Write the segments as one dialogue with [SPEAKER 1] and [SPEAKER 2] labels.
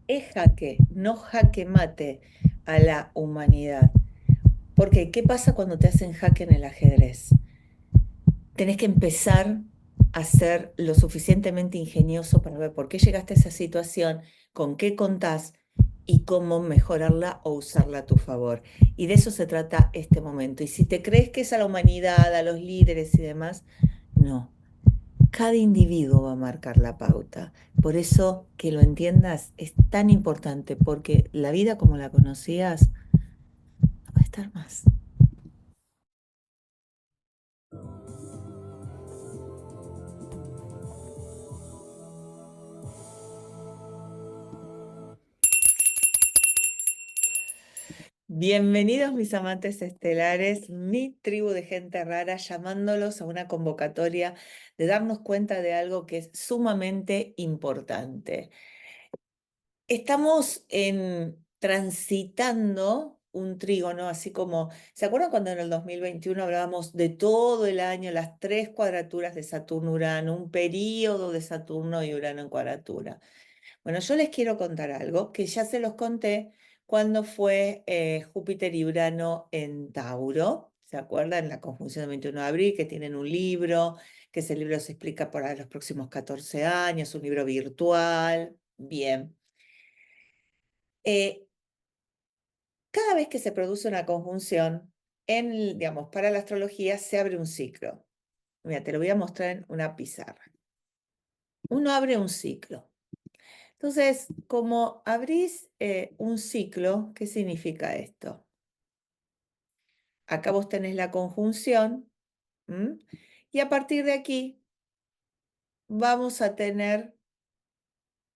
[SPEAKER 1] es jaque, no jaque mate a la humanidad. Porque, ¿qué pasa cuando te hacen jaque en el ajedrez? Tenés que empezar a ser lo suficientemente ingenioso para ver por qué llegaste a esa situación, con qué contás y cómo mejorarla o usarla a tu favor. Y de eso se trata este momento. Y si te crees que es a la humanidad, a los líderes y demás, no. Cada individuo va a marcar la pauta. Por eso que lo entiendas es tan importante, porque la vida como la conocías no va a estar más. Bienvenidos mis amantes estelares, mi tribu de gente rara, llamándolos a una convocatoria de darnos cuenta de algo que es sumamente importante. Estamos transitando un trígono, así como, ¿se acuerdan cuando en el 2021 hablábamos de todo el año, las tres cuadraturas de Saturno-Urano, un periodo de Saturno y Urano en cuadratura? Bueno, yo les quiero contar algo que ya se los conté cuando fue Júpiter y Urano en Tauro. ¿Se acuerdan? La conjunción del 21 de abril, que tienen un libro, que ese libro se explica para los próximos 14 años, un libro virtual. Bien. Eh, Cada vez que se produce una conjunción, digamos, para la astrología se abre un ciclo. Mira, te lo voy a mostrar en una pizarra. Uno abre un ciclo. Entonces, como abrís un ciclo, ¿qué significa esto? Acá vos tenés la conjunción, ¿m? Y a partir de aquí vamos a tener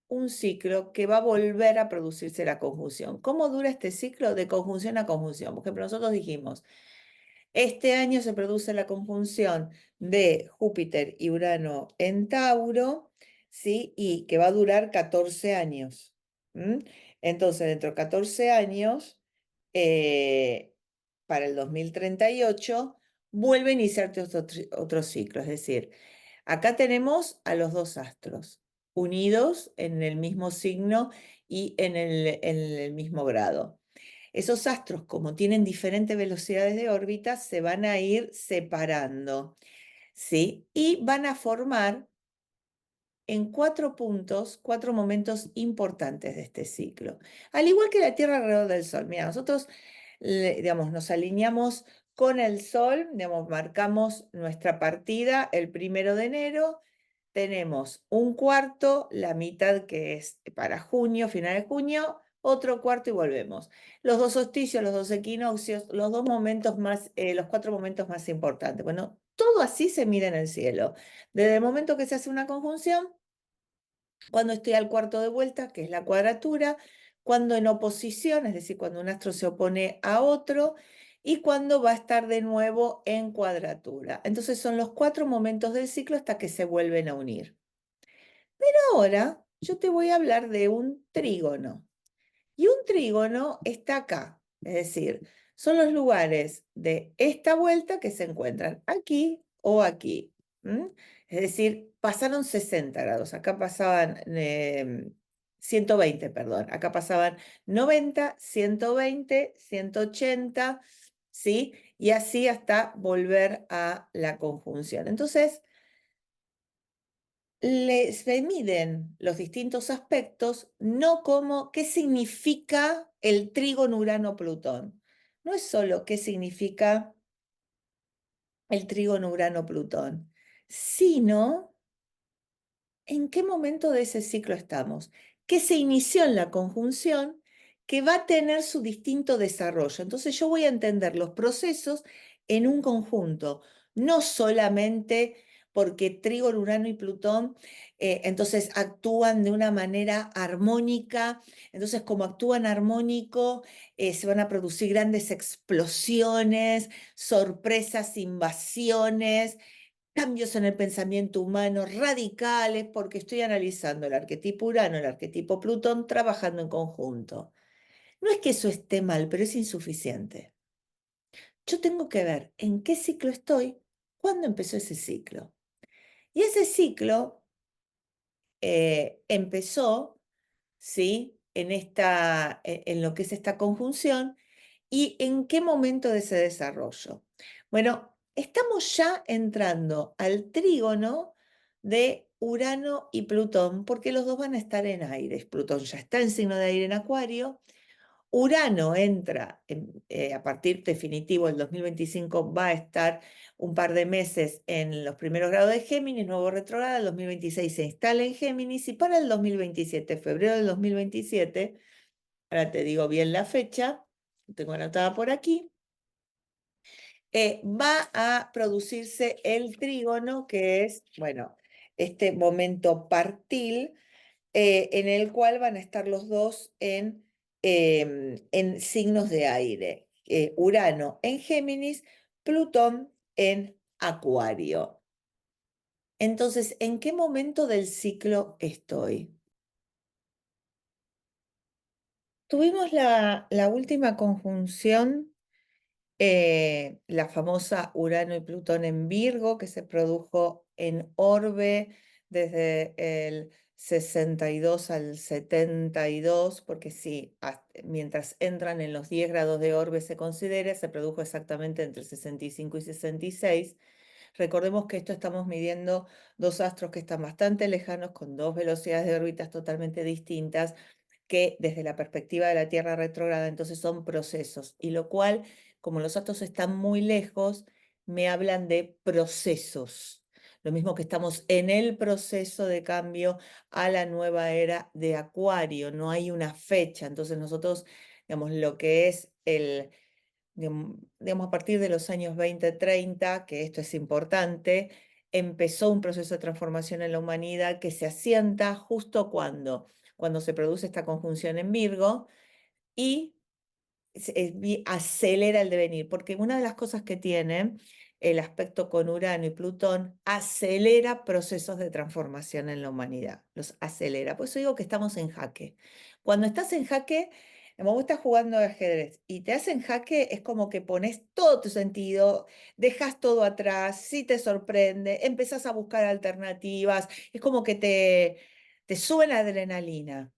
[SPEAKER 1] un ciclo que va a volver a producirse la conjunción. ¿Cómo dura este ciclo de conjunción a conjunción? Por ejemplo, nosotros dijimos, este año se produce la conjunción de Júpiter y Urano en Tauro, ¿sí? Y que va a durar 14 años. Entonces, dentro de 14 años, eh, para el 2038, vuelve a iniciarte otro ciclo. Es decir, acá tenemos a los dos astros unidos en el mismo signo y en el mismo grado. Esos astros, como tienen diferentes velocidades de órbita, se van a ir separando, ¿sí? Y van a formar en 4 puntos, 4 momentos importantes de este ciclo. Al igual que la Tierra alrededor del Sol. Mira, nosotros, digamos, nos alineamos con el Sol, digamos, marcamos nuestra partida el 1 de enero. Tenemos un cuarto, la mitad que es para junio, final de junio, otro cuarto y volvemos. Los dos solsticios, los dos equinoccios, los 2 momentos más, los 4 momentos más importantes. Bueno, todo así se mira en el cielo. Desde el momento que se hace una conjunción, cuando estoy al cuarto de vuelta, que es la cuadratura, cuando en oposición, es decir, cuando un astro se opone a otro, y cuando va a estar de nuevo en cuadratura. Entonces son los 4 momentos del ciclo hasta que se vuelven a unir. Ahora yo te voy a hablar de un trígono. Y un trígono está acá, es decir, son los lugares de esta vuelta que se encuentran aquí o aquí. Es decir, pasaron 60 grados, acá pasaban 120, perdón, acá pasaban 90, 120, 180, ¿sí? Y así hasta volver a la conjunción. Entonces, se miden los distintos aspectos, no como qué significa el trígono Urano-Plutón. No es solo qué significa el trígono Urano-Plutón, sino en qué momento de ese ciclo estamos, qué se inició en la conjunción que va a tener su distinto desarrollo. Entonces yo voy a entender los procesos en un conjunto, no solamente porque Trígono, Urano y Plutón entonces actúan de una manera armónica, entonces como actúan armónico se van a producir grandes explosiones, sorpresas, invasiones, cambios en el pensamiento humano radicales, porque estoy analizando el arquetipo Urano, el arquetipo Plutón, trabajando en conjunto. No es que eso esté mal, pero es insuficiente. Yo tengo que ver en qué ciclo estoy, cuándo empezó ese ciclo. Y ese ciclo empezó, ¿sí? en lo que es esta conjunción y en qué momento de ese desarrollo. Bueno, estamos ya entrando al trígono de Urano y Plutón, porque los dos van a estar en aire. Plutón ya está en signo de aire en Acuario. Urano entra a partir definitivo, el 2025 va a estar un par de meses en los primeros grados de Géminis, nuevo retrogrado, el 2026 se instala en Géminis y para el 2027, febrero del 2027, ahora te digo bien la fecha, tengo anotada por aquí, va a producirse el trígono, que es, bueno, este momento partil en el cual van a estar los dos en signos de aire. Urano en Géminis, Plutón en Acuario. Entonces, ¿en qué momento del ciclo estoy? Tuvimos la última conjunción, la famosa Urano y Plutón en Virgo, que se produjo en orbe desde el 62 al 72, porque sí, mientras entran en los 10 grados de orbe se considera, se produjo exactamente entre 65 y 66. Recordemos que esto estamos midiendo dos astros que están bastante lejanos, con dos velocidades de órbitas totalmente distintas, que desde la perspectiva de la Tierra retrógrada, entonces son procesos, y lo cual, como los astros están muy lejos, me hablan de procesos. Lo mismo que estamos en el proceso de cambio a la nueva era de Acuario, no hay una fecha, entonces nosotros, digamos, lo que es digamos, a partir de los años 20-30, que esto es importante, empezó un proceso de transformación en la humanidad que se asienta justo cuando se produce esta conjunción en Virgo y acelera el devenir, porque una de las cosas que tiene el aspecto con Urano y Plutón, acelera procesos de transformación en la humanidad, los acelera. Por eso digo que estamos en jaque. Cuando estás en jaque, como vos estás jugando de ajedrez y te hacen jaque, es como que pones todo tu sentido, dejas todo atrás, si te sorprende, empezás a buscar alternativas, es como que te suben adrenalina.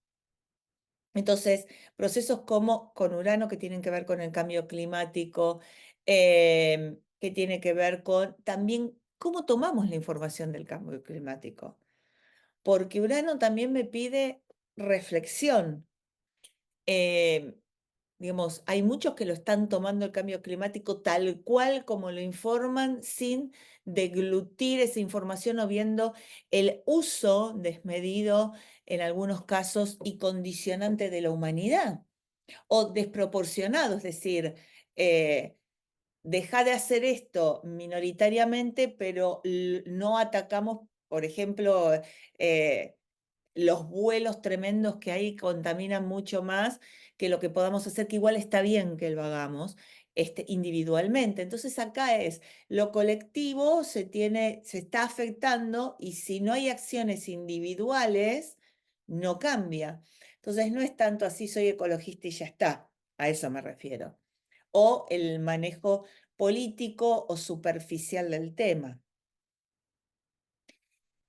[SPEAKER 1] Entonces, procesos como con Urano que tienen que ver con el cambio climático, que tiene que ver con también cómo tomamos la información del cambio climático, porque Urano también me pide reflexión. Eh, digamos, hay muchos que lo están tomando el cambio climático tal cual como lo informan, sin deglutir esa información o viendo el uso desmedido en algunos casos y condicionante de la humanidad o desproporcionado, es decir, deja de hacer esto minoritariamente, pero no atacamos, por ejemplo, los vuelos tremendos que hay contaminan mucho más que lo que podamos hacer, que igual está bien que lo hagamos individualmente. Entonces acá es lo colectivo se está afectando y si no hay acciones individuales, no cambia. Entonces no es tanto así, soy ecologista y ya está, a eso me refiero. O el manejo político o superficial del tema.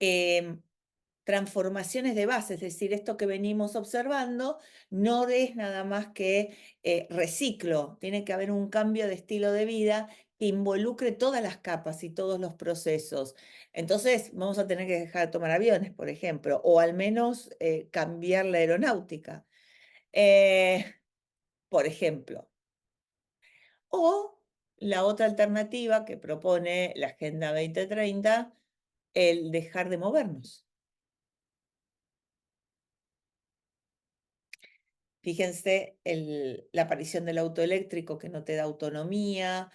[SPEAKER 1] Em, Transformaciones de base, es decir, esto que venimos observando no es nada más que reciclo, tiene que haber un cambio de estilo de vida que involucre todas las capas y todos los procesos. Entonces, vamos a tener que dejar de tomar aviones, por ejemplo, o al menos cambiar la aeronáutica, por ejemplo. O la otra alternativa que propone la Agenda 2030, el dejar de movernos. Fíjense la aparición del auto eléctrico que no te da autonomía,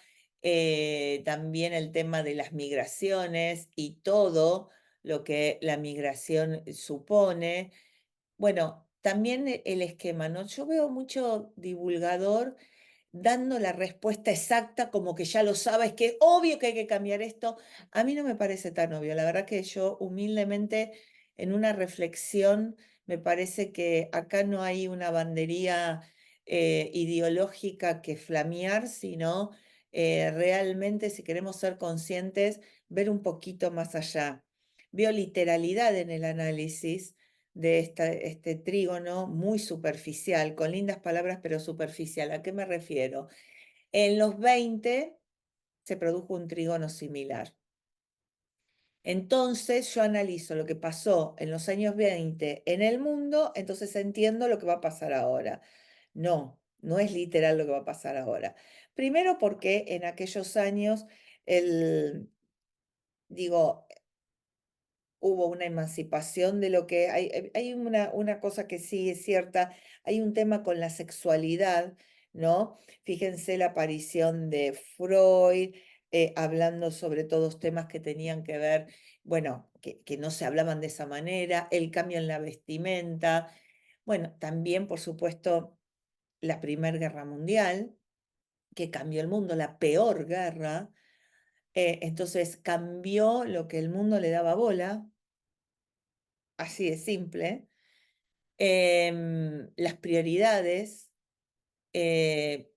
[SPEAKER 1] también el tema de las migraciones y todo lo que la migración supone. Bueno, también el esquema, ¿no? Yo veo mucho divulgador dando la respuesta exacta como que ya lo sabes, que obvio que hay que cambiar esto. A mí no me parece tan obvio. La verdad que yo humildemente en una reflexión me parece que acá no hay una bandería ideológica que flamear, sino realmente si queremos ser conscientes, ver un poquito más allá. Veo literalidad en el análisis, de este trígono muy superficial, con lindas palabras, pero superficial. ¿A qué me refiero? En los 20 se produjo un trígono similar. Entonces yo analizo lo que pasó en los años 20 en el mundo, entonces entiendo lo que va a pasar ahora. No, no es literal lo que va a pasar ahora. Primero porque en aquellos años, digo, hubo una emancipación de lo que hay una cosa que sí es cierta, hay un tema con la sexualidad, ¿no? Fíjense la aparición de Freud, hablando sobre todos temas que tenían que ver, bueno, que no se hablaban de esa manera, el cambio en la vestimenta, bueno, también, por supuesto, la Primera Guerra Mundial, que cambió el mundo, la peor guerra, entonces cambió lo que el mundo le daba bola, así de simple. Las prioridades eh,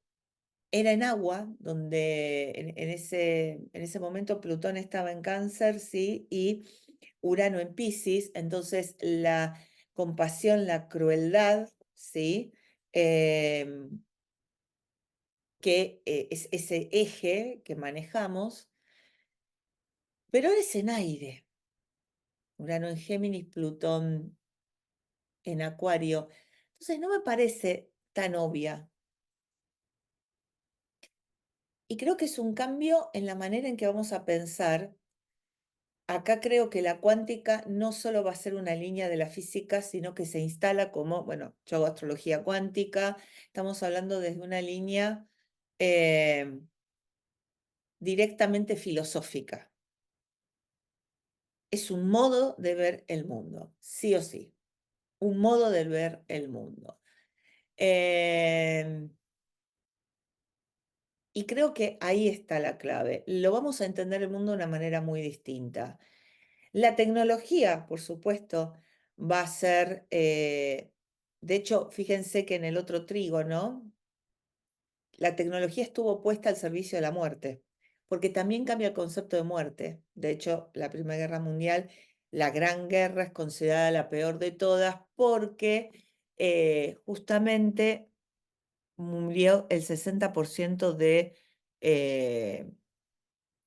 [SPEAKER 1] era en agua, donde en ese momento Plutón estaba en Cáncer, sí, y Urano en Piscis, entonces la compasión, la crueldad, sí, que es ese eje que manejamos, pero ahora es en aire. Urano en Géminis, Plutón en Acuario. Entonces no me parece tan obvia. Y creo que es un cambio en la manera en que vamos a pensar. Acá creo que la cuántica no solo va a ser una línea de la física, sino que se instala como, bueno, yo hago astrología cuántica, estamos hablando desde una línea eh, directamente filosófica. Es un modo de ver el mundo, sí o sí, un modo de ver el mundo. Eh, y creo que ahí está la clave. Lo vamos a entender el mundo de una manera muy distinta. La tecnología, por supuesto, va a ser, de hecho, fíjense que en el otro trígono, la tecnología estuvo puesta al servicio de la muerte, porque también cambia el concepto de muerte. De hecho, la Primera Guerra Mundial, la Gran Guerra, es considerada la peor de todas porque justamente murió el 60% eh,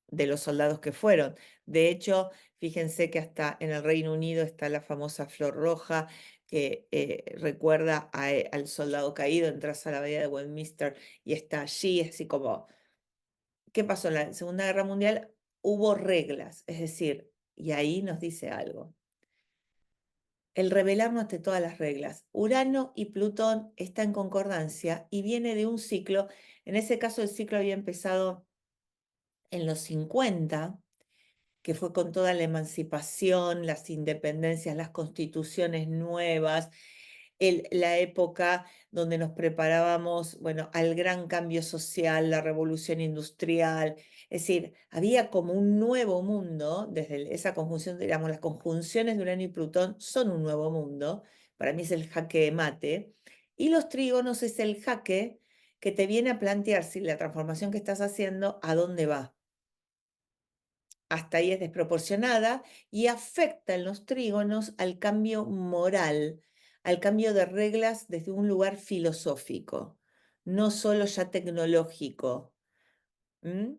[SPEAKER 1] de los soldados que fueron. De hecho, fíjense que hasta en el Reino Unido está la famosa flor roja que recuerda al soldado caído, entras a la bahía de Westminster y está allí, así como, ¿qué pasó en la Segunda Guerra Mundial? Hubo reglas, es decir, y ahí nos dice algo. El rebelarnos ante todas las reglas. Urano y Plutón están en concordancia y viene de un ciclo, en ese caso el ciclo había empezado en los 50, que fue con toda la emancipación, las independencias, las constituciones nuevas, la época donde nos preparábamos, bueno, al gran cambio social, la revolución industrial. Es decir, había como un nuevo mundo, desde esa conjunción, digamos, las conjunciones de Urano y Plutón son un nuevo mundo. Para mí es el jaque de mate. Y los trígonos es el jaque que te viene a plantear si la transformación que estás haciendo, ¿a dónde va? Hasta ahí es desproporcionada y afecta en los trígonos al cambio moral, al cambio de reglas desde un lugar filosófico, no solo ya tecnológico. ¿Mm?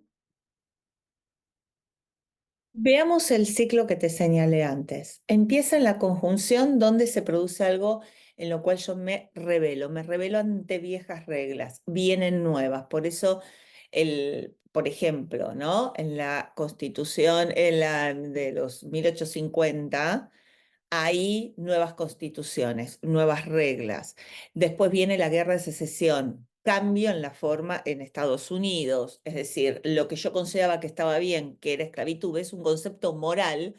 [SPEAKER 1] Veamos el ciclo que te señalé antes. Empieza en la conjunción donde se produce algo en lo cual yo me revelo ante viejas reglas, vienen nuevas. Por eso, por ejemplo, ¿no? En la Constitución de los 1850 hay nuevas constituciones, nuevas reglas. Después viene la Guerra de Secesión, cambio en la forma en Estados Unidos, es decir, lo que yo consideraba que estaba bien, que era esclavitud, es un concepto moral.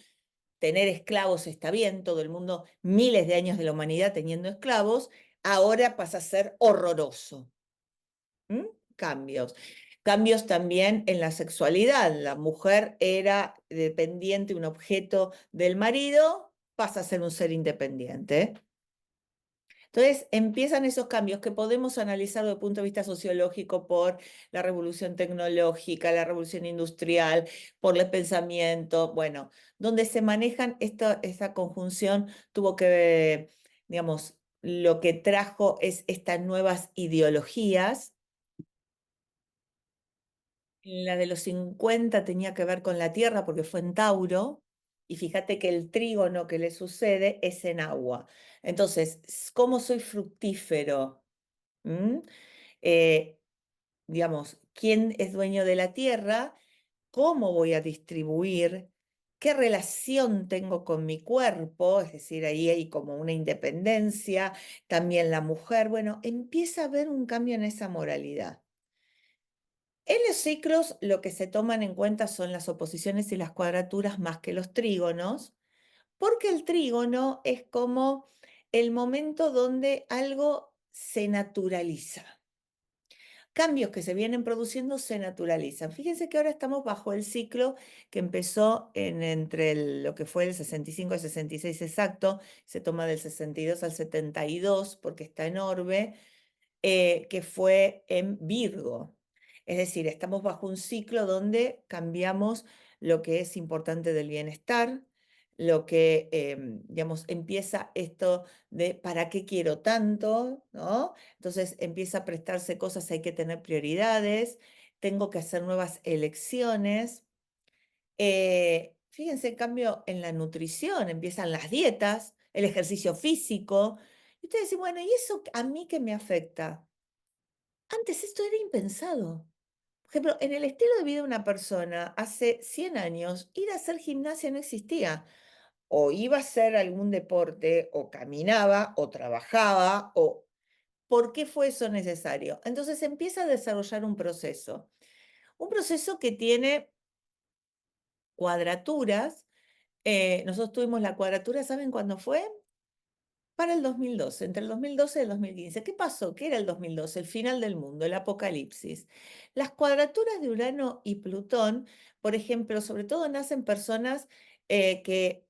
[SPEAKER 1] Tener esclavos está bien, todo el mundo, miles de años de la humanidad teniendo esclavos, ahora pasa a ser horroroso. ¿Mm? Cambios. Cambios también en la sexualidad. La mujer era dependiente, un objeto del marido, pasa a ser un ser independiente. Entonces empiezan esos cambios que podemos analizar desde el punto de vista sociológico por la revolución tecnológica, la revolución industrial, por el pensamiento, bueno, donde se manejan esta conjunción tuvo que, digamos, lo que trajo es estas nuevas ideologías. La de los 50 tenía que ver con la tierra porque fue en Tauro, y fíjate que el trígono que le sucede es en agua. Entonces, ¿cómo soy fructífero? ¿Mm? Eh, digamos, ¿quién es dueño de la tierra? ¿Cómo voy a distribuir? ¿Qué relación tengo con mi cuerpo? Es decir, ahí hay como una independencia, también la mujer. Bueno, empieza a haber un cambio en esa moralidad. En los ciclos lo que se toman en cuenta son las oposiciones y las cuadraturas más que los trígonos, porque el trígono es como el momento donde algo se naturaliza. Cambios que se vienen produciendo se naturalizan. Fíjense que ahora estamos bajo el ciclo que empezó entre lo que fue el 65 al 66 exacto, se toma del 62 al 72 porque está en orbe, que fue en Virgo. Es decir, estamos bajo un ciclo donde cambiamos lo que es importante del bienestar, lo que, digamos, empieza esto de ¿para qué quiero tanto? ¿No? Entonces empieza a prestarse cosas, hay que tener prioridades, tengo que hacer nuevas elecciones. Fíjense, en cambio, en la nutrición empiezan las dietas, el ejercicio físico. Y ustedes dicen, bueno, ¿y eso a mí qué me afecta? Antes esto era impensado. Por ejemplo, en el estilo de vida de una persona, hace 100 años, ir a hacer gimnasia no existía. O iba a hacer algún deporte, o caminaba, o trabajaba, o ¿por qué fue eso necesario? Entonces empieza a desarrollar un proceso que tiene cuadraturas. Nosotros tuvimos la cuadratura, ¿saben cuándo fue? Para el 2012, entre el 2012 y el 2015. ¿Qué pasó? ¿Qué era el 2012? El final del mundo, el apocalipsis. Las cuadraturas de Urano y Plutón, por ejemplo, sobre todo nacen personas que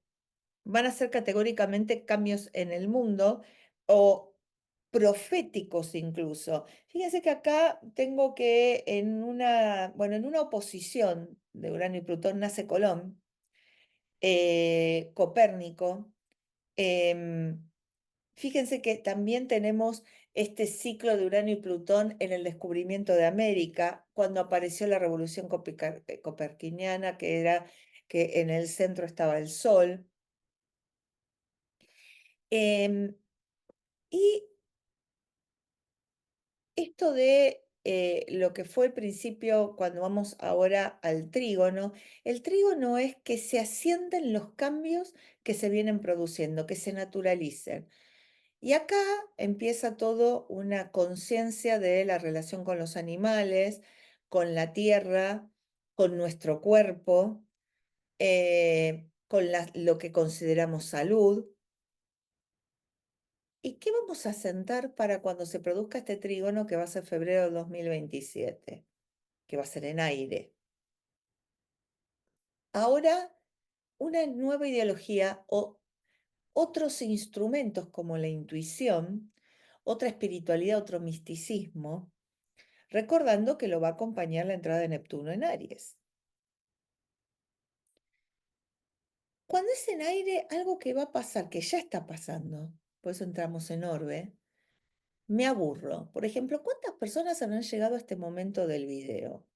[SPEAKER 1] van a hacer categóricamente cambios en el mundo o proféticos incluso. Fíjense que acá tengo que bueno, en una oposición de Urano y Plutón nace Colón, Copérnico. em, Fíjense que también tenemos este ciclo de Urano y Plutón en el descubrimiento de América, cuando apareció la revolución copernicana, que era que en el centro estaba el Sol. Em, y esto de lo que fue el principio, cuando vamos ahora al trígono, el trígono es que se asienten los cambios que se vienen produciendo, que se naturalicen. Y acá empieza todo una conciencia de la relación con los animales, con la tierra, con nuestro cuerpo, con lo que consideramos salud. ¿Y qué vamos a sentar para cuando se produzca este trígono que va a ser febrero de 2027, que va a ser en aire? Ahora, una nueva ideología o otros instrumentos como la intuición, otra espiritualidad, otro misticismo, recordando que lo va a acompañar la entrada de Neptuno en Aries. Cuando es en aire, algo que va a pasar, que ya está pasando, por eso entramos en orbe, me aburro. Por ejemplo, ¿cuántas personas habrán llegado a este momento del video?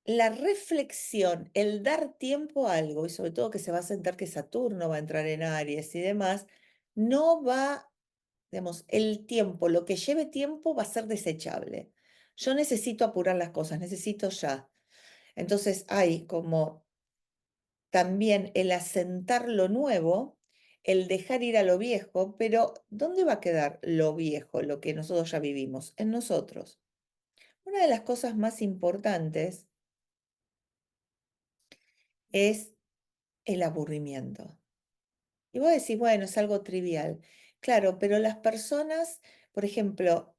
[SPEAKER 1] La reflexión, el dar tiempo a algo, y sobre todo que se va a sentar que Saturno va a entrar en Aries y demás, no va, digamos, el tiempo, lo que lleve tiempo va a ser desechable. Yo necesito apurar las cosas, necesito ya. Entonces hay como también el asentar lo nuevo, el dejar ir a lo viejo, pero ¿dónde va a quedar lo viejo, lo que nosotros ya vivimos? En nosotros. Una de las cosas más importantes es el aburrimiento. Y vos decís, bueno, es algo trivial. Claro, pero las personas, por ejemplo,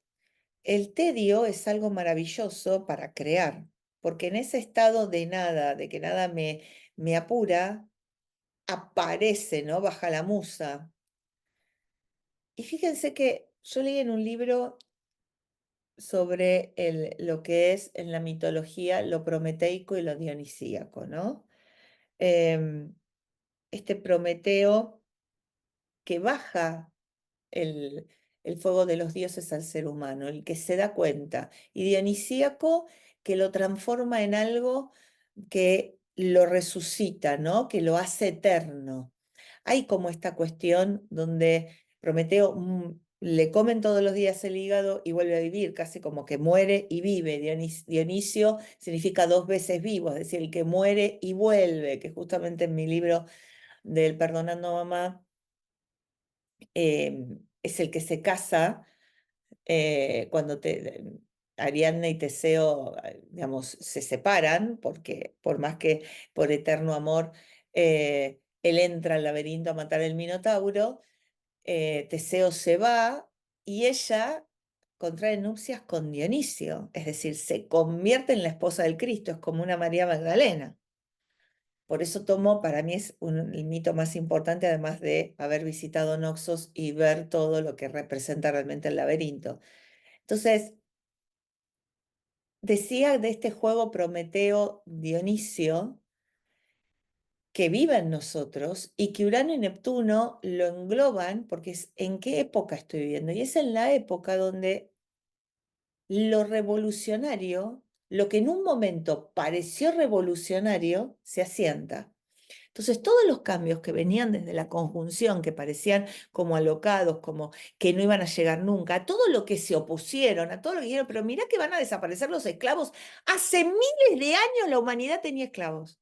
[SPEAKER 1] el tedio es algo maravilloso para crear, porque en ese estado de nada, de que nada me apura, aparece, ¿no? Baja la musa. Y fíjense que yo leí en un libro sobre lo que es en la mitología lo prometeico y lo dionisíaco, ¿no? Em, este Prometeo que baja el, el fuego de los dioses al ser humano, el que se da cuenta, y dionisíaco que lo transforma en algo que lo resucita, ¿no? Que lo hace eterno. Hay como esta cuestión donde Prometeo le comen todos los días el hígado y vuelve a vivir, casi como que muere y vive. Dionisio significa dos veces vivo, es decir, el que muere y vuelve, que justamente en mi libro del Perdonando a Mamá es el que se casa cuando Ariadna y Teseo, digamos, se separan, porque por más que por eterno amor, él entra al laberinto a matar al Minotauro, Teseo se va y ella contrae nupcias con Dionisio, es decir, se convierte en la esposa del Cristo, es como una María Magdalena. Por eso tomo, para mí es el mito más importante, además de haber visitado Noxos y ver todo lo que representa realmente el laberinto. Entonces, decía de este juego Prometeo-Dionisio que vive en nosotros y que Urano y Neptuno lo engloban porque es en qué época estoy viviendo. Y es en la época donde lo revolucionario, lo que en un momento pareció revolucionario, se asienta. Entonces, todos los cambios que venían desde la conjunción, que parecían como alocados, como que no iban a llegar nunca, a todo lo que se opusieron, a todo lo que dijeron, pero mirá que van a desaparecer los esclavos. Hace miles de años la humanidad tenía esclavos.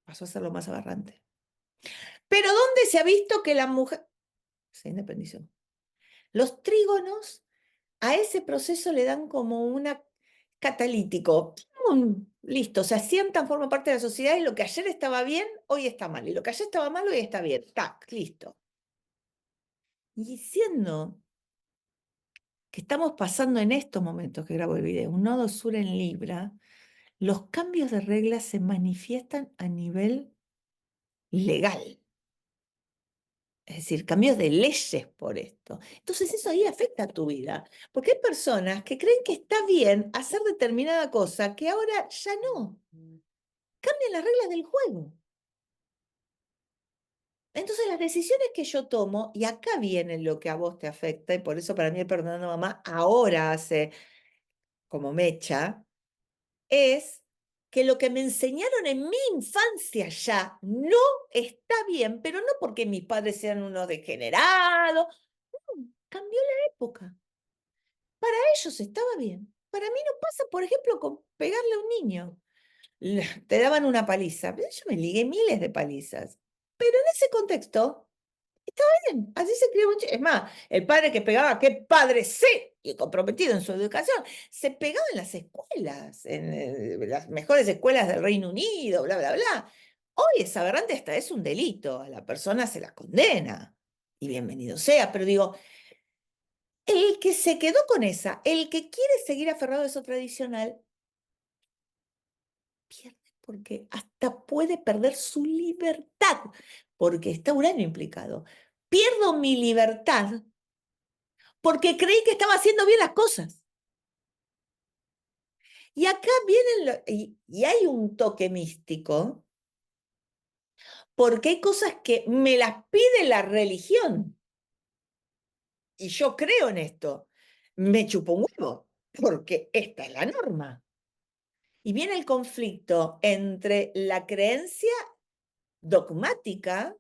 [SPEAKER 1] Pasó a ser lo más aberrante. Pero ¿dónde se ha visto que la mujer se independizó? Los trígonos a ese proceso le dan como una catalítico. Listo, se asientan, forman parte de la sociedad y lo que ayer estaba bien, hoy está mal. Y lo que ayer estaba mal, hoy está bien. Tac, listo. Y siendo que estamos pasando en estos momentos que grabo el video, un nodo sur en Libra, los cambios de reglas se manifiestan a nivel legal. Es decir, cambios de leyes por esto. Entonces eso ahí afecta a tu vida, porque hay personas que creen que está bien hacer determinada cosa que ahora ya no. Cambian las reglas del juego. Entonces las decisiones que yo tomo, y acá viene lo que a vos te afecta, y por eso para mí el Perdonando a Mamá ahora hace como mecha, es que lo que me enseñaron en mi infancia ya no está bien, pero no porque mis padres sean unos degenerados, no, cambió la época. Para ellos estaba bien. Para mí no pasa, por ejemplo, con pegarle a un niño. Te daban una paliza. Yo me ligué miles de palizas. Pero en ese contexto, estaba bien. Así se crió un chico. Es más, el padre que pegaba, qué padre sí, y comprometido en su educación, se pegaba en las escuelas, en las mejores escuelas del Reino Unido, bla, bla, bla. Hoy es aberrante, hasta es un delito. A la persona se la condena. Y bienvenido sea. Pero digo, el que se quedó con esa, el que quiere seguir aferrado a eso tradicional, pierde porque hasta puede perder su libertad, porque está Urano implicado. Pierdo mi libertad porque creí que estaba haciendo bien las cosas. Y acá viene, y hay un toque místico, porque hay cosas que me las pide la religión. Y yo creo en esto. Me chupo un huevo, porque esta es la norma. Y viene el conflicto entre la creencia dogmática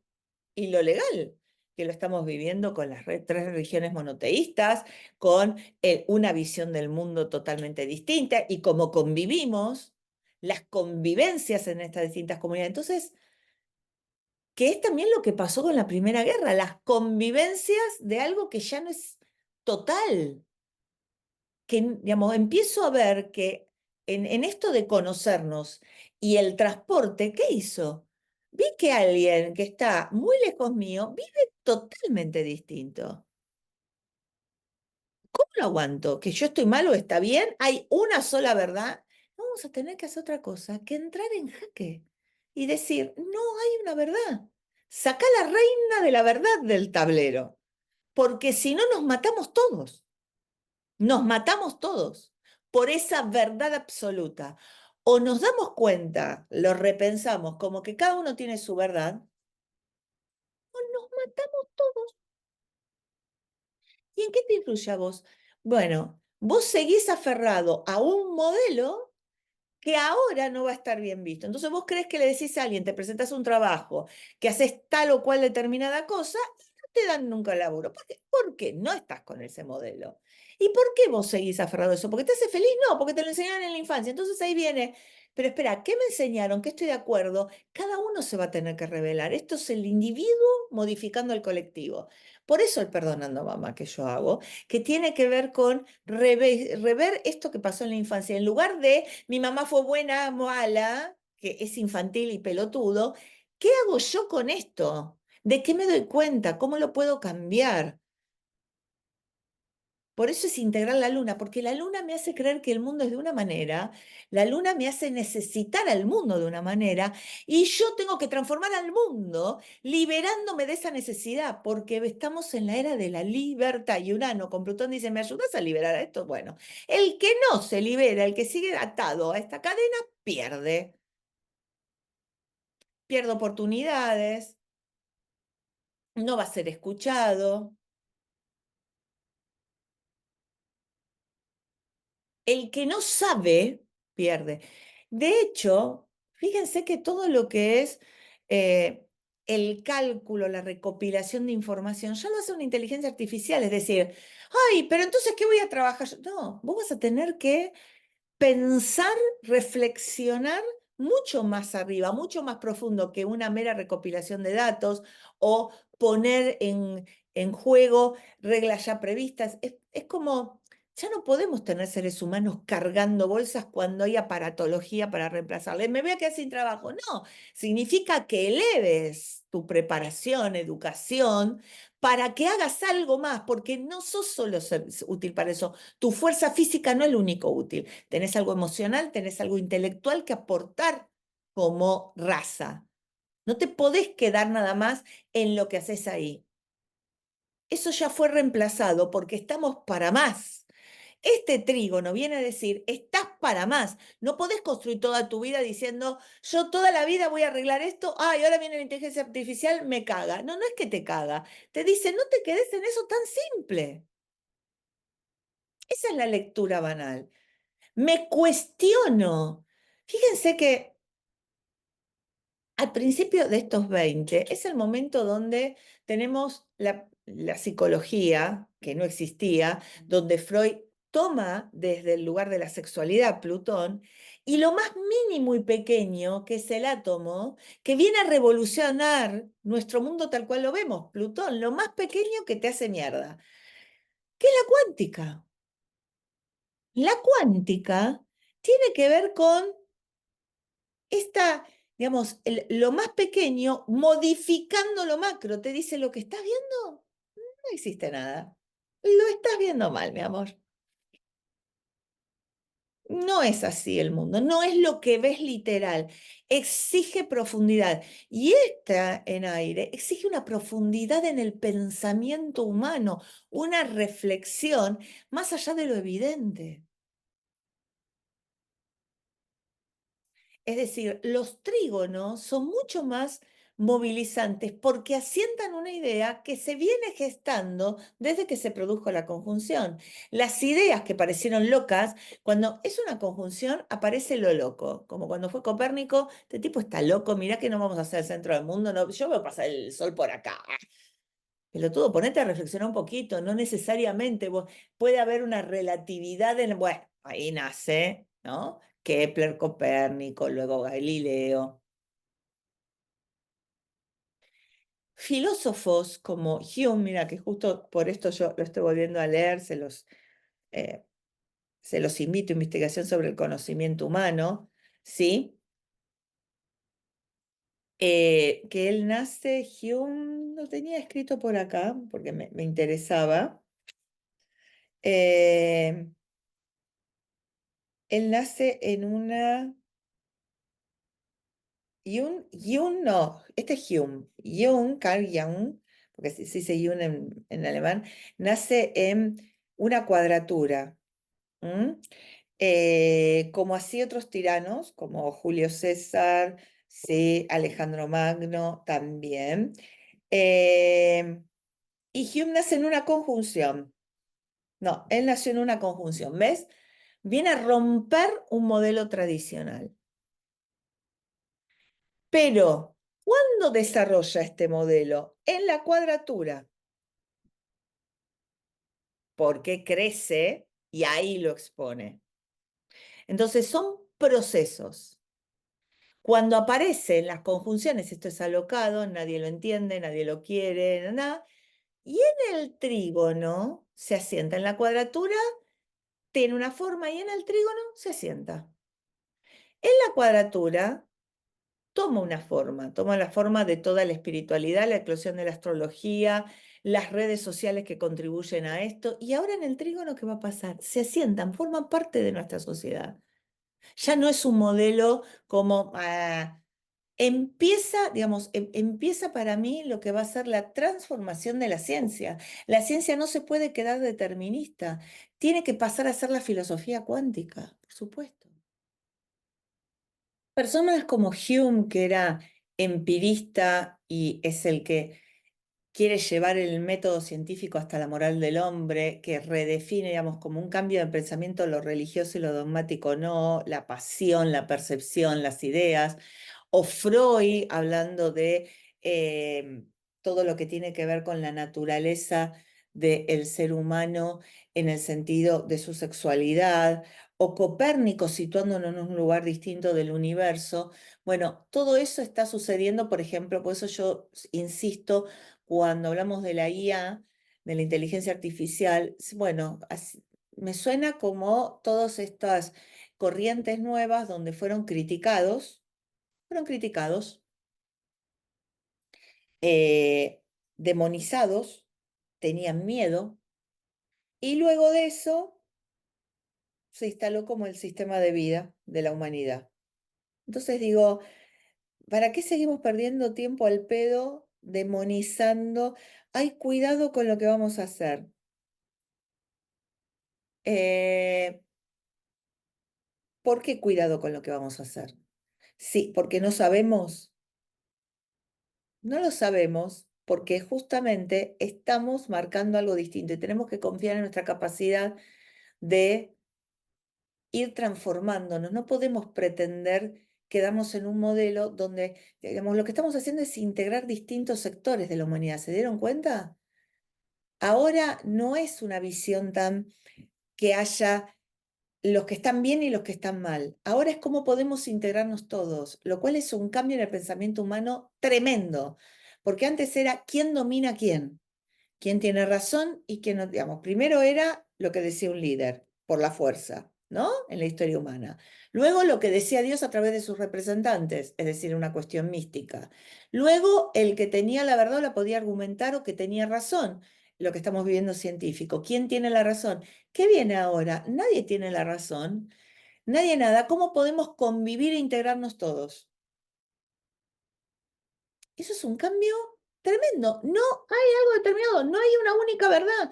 [SPEAKER 1] y lo legal, que lo estamos viviendo con las tres religiones monoteístas, con una visión del mundo totalmente distinta y cómo convivimos, las convivencias en estas distintas comunidades. Entonces, que es también lo que pasó con la Primera Guerra, las convivencias de algo que ya no es total, que, digamos, empiezo a ver que en esto de conocernos y el transporte, ¿qué hizo? Vi que alguien que está muy lejos mío vive totalmente distinto. ¿Cómo lo aguanto? ¿Que yo estoy mal o está bien? ¿Hay una sola verdad? Vamos a tener que hacer otra cosa que entrar en jaque y decir, no hay una verdad. Sacá la reina de la verdad del tablero, porque si no nos matamos todos. Nos matamos todos por esa verdad absoluta. O nos damos cuenta, lo repensamos como que cada uno tiene su verdad, o nos matamos todos. ¿Y en qué te influye a vos? Bueno, vos seguís aferrado a un modelo que ahora no va a estar bien visto. Entonces vos crees que le decís a alguien, te presentas un trabajo, que haces tal o cual determinada cosa, y no te dan nunca laburo. ¿Por qué? Porque no estás con ese modelo. ¿Y por qué vos seguís aferrado a eso? ¿Porque te hace feliz? No, porque te lo enseñaron en la infancia. Entonces ahí viene, pero espera, ¿qué me enseñaron? ¿Qué estoy de acuerdo? Cada uno se va a tener que revelar. Esto es el individuo modificando el colectivo. Por eso el perdonando mamá que yo hago, que tiene que ver con rever esto que pasó en la infancia. En lugar de mi mamá fue buena, mala, que es infantil y pelotudo, ¿qué hago yo con esto? ¿De qué me doy cuenta? ¿Cómo lo puedo cambiar? Por eso es integrar la luna, porque la luna me hace creer que el mundo es de una manera, la luna me hace necesitar al mundo de una manera, y yo tengo que transformar al mundo liberándome de esa necesidad, porque estamos en la era de la libertad. Y Urano con Plutón dice, ¿me ayudas a liberar a esto? Bueno, el que no se libera, el que sigue atado a esta cadena, pierde. Pierde oportunidades, no va a ser escuchado. El que no sabe, pierde. De hecho, fíjense que todo lo que es eh, el cálculo, la recopilación de información, ya lo hace una inteligencia artificial. Es decir, ay, pero entonces, ¿qué voy a trabajar yo? No, vos vas a tener que pensar, reflexionar mucho más arriba, mucho más profundo que una mera recopilación de datos o poner en juego reglas ya previstas. Es como, ya no podemos tener seres humanos cargando bolsas cuando hay aparatología para reemplazarles. Me voy a quedar sin trabajo. No, significa que eleves tu preparación, educación, para que hagas algo más, porque no sos solo útil para eso. Tu fuerza física no es lo único útil. Tenés algo emocional, tenés algo intelectual que aportar como raza. No te podés quedar nada más en lo que haces ahí. Eso ya fue reemplazado porque estamos para más. Este trígono viene a decir, estás para más. No podés construir toda tu vida diciendo, yo toda la vida voy a arreglar esto, y ahora viene la inteligencia artificial, me caga. No, no es que te caga. Te dice, no te quedes en eso tan simple. Esa es la lectura banal. Me cuestiono. Fíjense que al principio de estos 20 es el momento donde tenemos la psicología, que no existía, donde Freud toma desde el lugar de la sexualidad Plutón, y lo más mínimo y pequeño, que es el átomo, que viene a revolucionar nuestro mundo tal cual lo vemos, Plutón, lo más pequeño que te hace mierda, que es la cuántica. La cuántica tiene que ver con esta, digamos, lo más pequeño modificando lo macro. Te dice lo que estás viendo, no existe nada. Lo estás viendo mal, mi amor. No es así el mundo, no es lo que ves literal, exige profundidad. Y esta en aire exige una profundidad en el pensamiento humano, una reflexión más allá de lo evidente. Es decir, los trígonos son mucho más movilizantes porque asientan una idea que se viene gestando desde que se produjo la conjunción. Las ideas que parecieron locas, cuando es una conjunción aparece lo loco, como cuando fue Copérnico, este tipo está loco, mirá que no vamos a ser el centro del mundo, no, yo veo pasar el sol por acá. Pelotudo, ponete a reflexionar un poquito, no necesariamente puede haber una relatividad en, bueno, ahí nace, ¿no? Kepler, Copérnico, luego Galileo. Filósofos como Hume, mira que justo por esto yo lo estoy volviendo a leer, eh, se los invito, investigación sobre el conocimiento humano, ¿sí? Que él nace, Hume, lo tenía escrito por acá porque me interesaba. Eh, Él nace en una Jung no, este es Hume. Jung, Carl Jung, porque se dice Jung en alemán, nace en una cuadratura. ¿M? Como así otros tiranos, como Julio César, sí, Alejandro Magno también. Y Hume nace en una conjunción. No, él nació en una conjunción, ¿ves? Viene a romper un modelo tradicional. Pero, ¿cuándo desarrolla este modelo? En la cuadratura, porque crece y ahí lo expone. Entonces, son procesos. Cuando aparecen las conjunciones, esto es alocado, nadie lo entiende, nadie lo quiere, nada. Y en el trígono se asienta. En la cuadratura tiene una forma y en el trígono se asienta. En la cuadratura toma la forma de toda la espiritualidad, la eclosión de la astrología, las redes sociales que contribuyen a esto. Y ahora en el trígono, ¿qué va a pasar? Se asientan, forman parte de nuestra sociedad. Ya no es un modelo como empieza, digamos, empieza para mí lo que va a ser la transformación de la ciencia. La ciencia no se puede quedar determinista, tiene que pasar a ser la filosofía cuántica, por supuesto. Personas como Hume, que era empirista y es el que quiere llevar el método científico hasta la moral del hombre, que redefine, digamos, como un cambio de pensamiento lo religioso y lo dogmático no, la pasión, la percepción, las ideas, o Freud hablando de todo lo que tiene que ver con la naturaleza del ser humano en el sentido de su sexualidad, o Copérnico situándonos en un lugar distinto del universo. Bueno, todo eso está sucediendo, por ejemplo, por eso yo insisto, cuando hablamos de la IA, de la inteligencia artificial, bueno, me suena como todas estas corrientes nuevas donde fueron criticados, demonizados, tenían miedo, y luego de eso se instaló como el sistema de vida de la humanidad. Entonces digo, ¿para qué seguimos perdiendo tiempo al pedo demonizando? Ay, cuidado con lo que vamos a hacer. Eh, ¿Por qué cuidado con lo que vamos a hacer? Sí, porque no sabemos. No lo sabemos porque justamente estamos marcando algo distinto y tenemos que confiar en nuestra capacidad de ir transformándonos. No podemos pretender quedarnos en un modelo donde, digamos, lo que estamos haciendo es integrar distintos sectores de la humanidad. ¿Se dieron cuenta? Ahora no es una visión tan que haya los que están bien y los que están mal. Ahora es cómo podemos integrarnos todos, lo cual es un cambio en el pensamiento humano tremendo, porque antes era quién domina a quién. Quién tiene razón y quién no, digamos, primero era lo que decía un líder, por la fuerza, ¿no? En la historia humana. Luego lo que decía Dios a través de sus representantes, es decir, una cuestión mística. Luego el que tenía la verdad la podía argumentar o que tenía razón, lo que estamos viviendo científico. ¿Quién tiene la razón? ¿Qué viene ahora? Nadie tiene la razón, nadie nada. ¿Cómo podemos convivir e integrarnos todos? Eso es un cambio tremendo. No hay algo determinado, no hay una única verdad.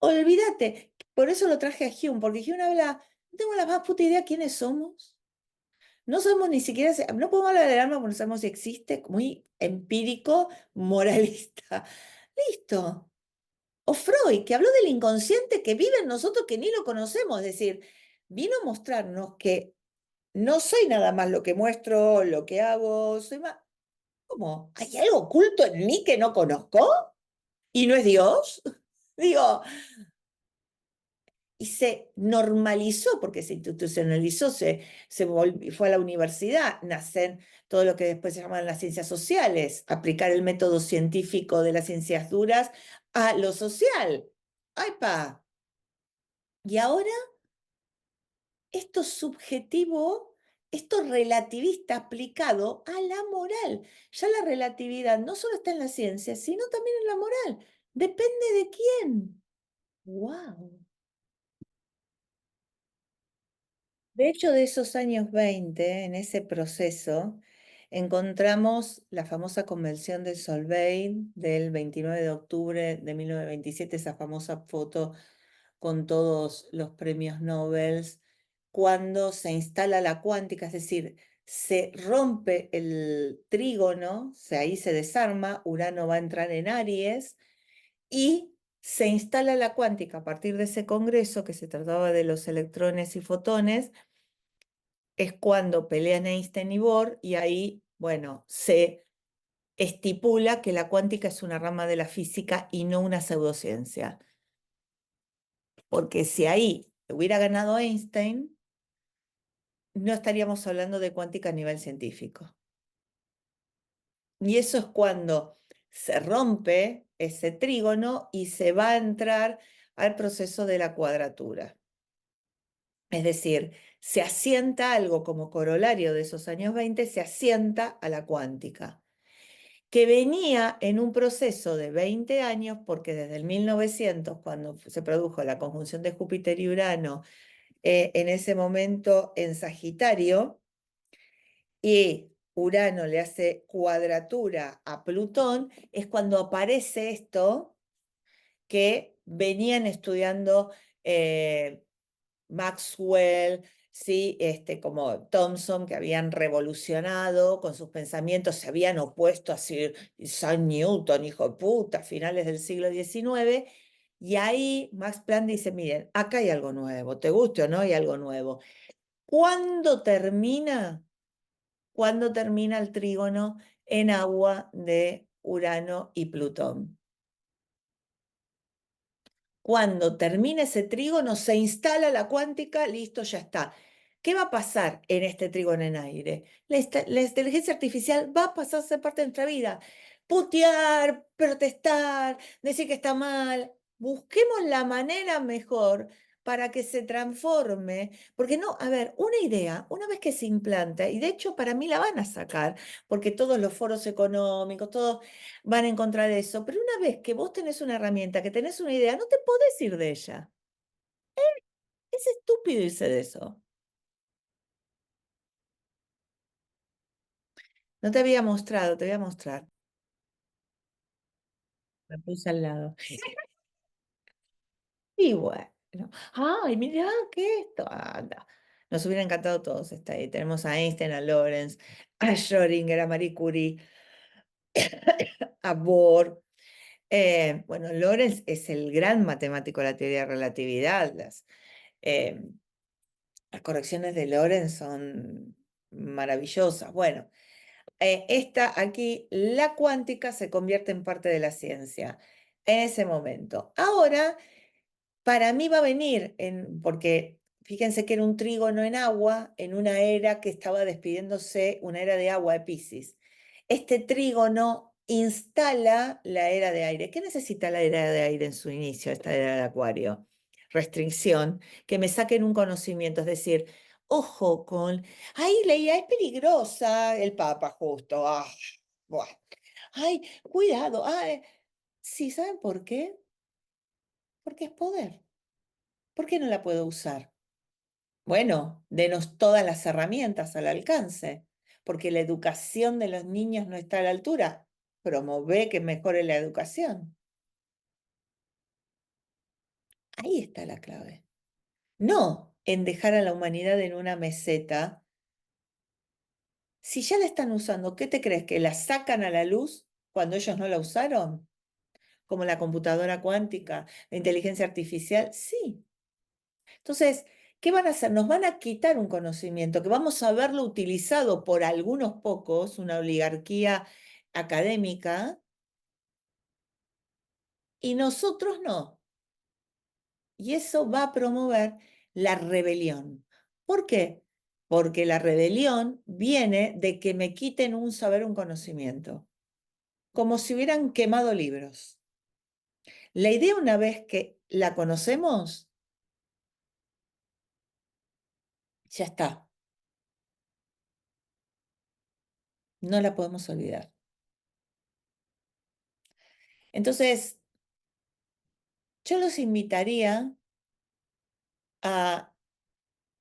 [SPEAKER 1] Olvídate, por eso lo traje a Hume, porque Hume habla, no tengo la más puta idea quiénes somos. No somos ni siquiera, no podemos hablar del alma porque no sabemos si existe, muy empírico, moralista. Listo. O Freud, que habló del inconsciente que vive en nosotros que ni lo conocemos, es decir, vino a mostrarnos que no soy nada más lo que muestro, lo que hago, soy más... ¿Cómo? ¿Hay algo oculto en mí que no conozco? ¿Y no es Dios? Digo, y se normalizó, porque se institucionalizó, fue a la universidad, nacen todo lo que después se llaman las ciencias sociales, aplicar el método científico de las ciencias duras a lo social. ¡Ay, pa! Y ahora esto subjetivo, esto relativista aplicado a la moral. Ya la relatividad no solo está en la ciencia, sino también en la moral. Depende de quién. ¡Wow! De hecho, de esos años 20 en ese proceso, encontramos la famosa Convención de Solvay del 29 de octubre de 1927, esa famosa foto con todos los premios Nobel, cuando se instala la cuántica, es decir, se rompe el trígono, ahí se desarma, Urano va a entrar en Aries y se instala la cuántica a partir de ese congreso que se trataba de los electrones y fotones, es cuando pelean Einstein y Bohr y ahí, bueno, se estipula que la cuántica es una rama de la física y no una pseudociencia. Porque si ahí hubiera ganado Einstein, no estaríamos hablando de cuántica a nivel científico. Y eso es cuando se rompe ese trígono y se va a entrar al proceso de la cuadratura. Es decir, se asienta algo como corolario de esos años 20, se asienta a la cuántica, que venía en un proceso de 20 años, porque desde el 1900, cuando se produjo la conjunción de Júpiter y Urano, en ese momento en Sagitario, y Urano le hace cuadratura a Plutón, es cuando aparece esto que venían estudiando Maxwell, ¿sí? Como Thomson, que habían revolucionado con sus pensamientos, se habían opuesto a Sir Isaac Newton, hijo de puta, a finales del siglo XIX, y ahí Max Planck dice, miren, acá hay algo nuevo, te guste o no, hay algo nuevo. ¿Cuándo termina? ¿Cuándo termina el trígono en agua de Urano y Plutón? Cuando termine ese trígono, se instala la cuántica, listo, ya está. ¿Qué va a pasar en este trígono en aire? La inteligencia artificial va a pasar a ser parte de nuestra vida. Putear, protestar, decir que está mal. Busquemos la manera mejor para que se transforme, porque no, a ver, una idea, una vez que se implanta, y de hecho para mí la van a sacar, porque todos los foros económicos, todos van a encontrar eso. Pero una vez que vos tenés una herramienta, que tenés una idea, no te podés ir de ella. Es estúpido irse de eso. No te había mostrado, te voy a mostrar. Me puse al lado. Y bueno, ay, mirá, ¿qué es esto? Anda. Nos hubiera encantado todos estar ahí. Tenemos a Einstein, a Lorentz, a Schrödinger, a Marie Curie, a Bohr. Bueno, Lorentz es el gran matemático de la teoría de relatividad. Eh, Las correcciones de Lorentz son maravillosas. Bueno, esta aquí, la cuántica se convierte en parte de la ciencia en ese momento. Ahora, para mí va a venir, porque fíjense que era un trígono en agua en una era que estaba despidiéndose, una era de agua de Piscis. Este trígono instala la era de aire. ¿Qué necesita la era de aire en su inicio, esta era de Acuario? Restricción, que me saquen un conocimiento, es decir, ojo con, ay, leía, es peligrosa, el Papa justo, buah. Ay, cuidado, ay, sí, ¿saben por qué? Porque es poder. ¿Por qué no la puedo usar? Bueno, denos todas las herramientas al alcance, porque la educación de los niños no está a la altura. Promueve que mejore la educación. Ahí está la clave. No en dejar a la humanidad en una meseta. Si ya la están usando, ¿qué te crees? ¿Que la sacan a la luz cuando ellos no la usaron? Como la computadora cuántica, la inteligencia artificial. Sí. Entonces, ¿qué van a hacer? Nos van a quitar un conocimiento que vamos a verlo utilizado por algunos pocos, una oligarquía académica, y nosotros no. Y eso va a promover la rebelión. ¿Por qué? Porque la rebelión viene de que me quiten un saber, un conocimiento, como si hubieran quemado libros. La idea, una vez que la conocemos, ya está, no la podemos olvidar. Entonces, yo los invitaría a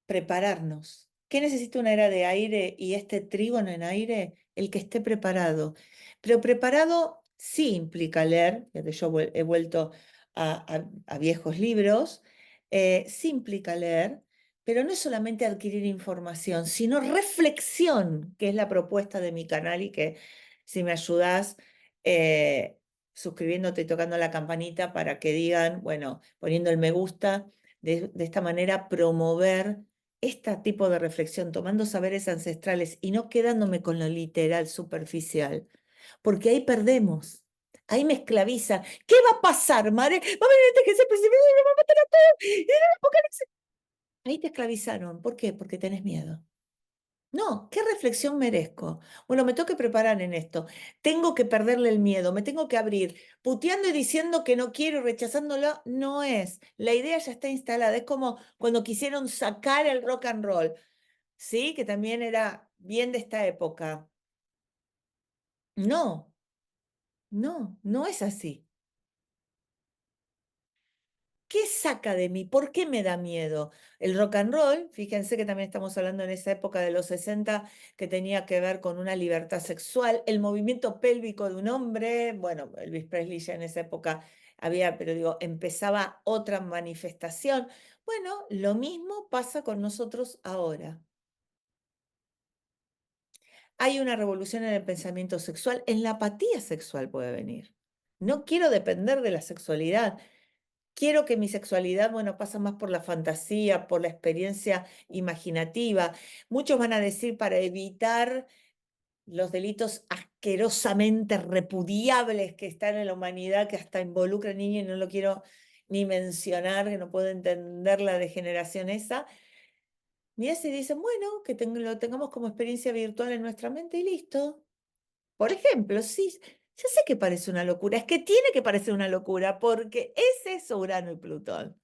[SPEAKER 1] prepararnos. ¿Qué necesita una era de aire y este trígono en aire? el que esté preparado. Pero preparado sí implica leer, ya que yo he vuelto a viejos libros, sí implica leer, pero no es solamente adquirir información, sino reflexión, que es la propuesta de mi canal y que si me ayudas suscribiéndote y tocando la campanita para que digan, bueno, poniendo el me gusta, de esta manera promover este tipo de reflexión, tomando saberes ancestrales y no quedándome con lo literal, superficial, porque ahí perdemos. Ahí me esclaviza. ¿Qué va a pasar, madre? Va a venir este que se precipita y me va a matar a todos. Y el apocalipsis. Ahí te esclavizaron. ¿Por qué? Porque tenés miedo. No, ¿qué reflexión merezco? Bueno, me tengo que preparar en esto. Tengo que perderle el miedo, me tengo que abrir. Puteando y diciendo que no quiero y rechazándolo, no es. La idea ya está instalada. Es como cuando quisieron sacar el rock and roll, ¿sí? Que también era bien de esta época. No, no es así. ¿Qué saca de mí? ¿Por qué me da miedo? El rock and roll, fíjense que también estamos hablando en esa época de los 60 que tenía que ver con una libertad sexual, el movimiento pélvico de un hombre, bueno, Elvis Presley ya en esa época había, pero digo, empezaba otra manifestación. Bueno, lo mismo pasa con nosotros ahora. Hay una revolución en el pensamiento sexual, en la apatía sexual puede venir. No quiero depender de la sexualidad. Quiero que mi sexualidad, bueno, pasa más por la fantasía, por la experiencia imaginativa. Muchos van a decir para evitar los delitos asquerosamente repudiables que están en la humanidad, que hasta involucran niños, y no lo quiero ni mencionar, que no puedo entender la degeneración esa. Mira si dicen, bueno, que lo tengamos como experiencia virtual en nuestra mente y listo. Por ejemplo, sí, ya sé que parece una locura, es que tiene que parecer una locura, porque es eso Urano y Plutón.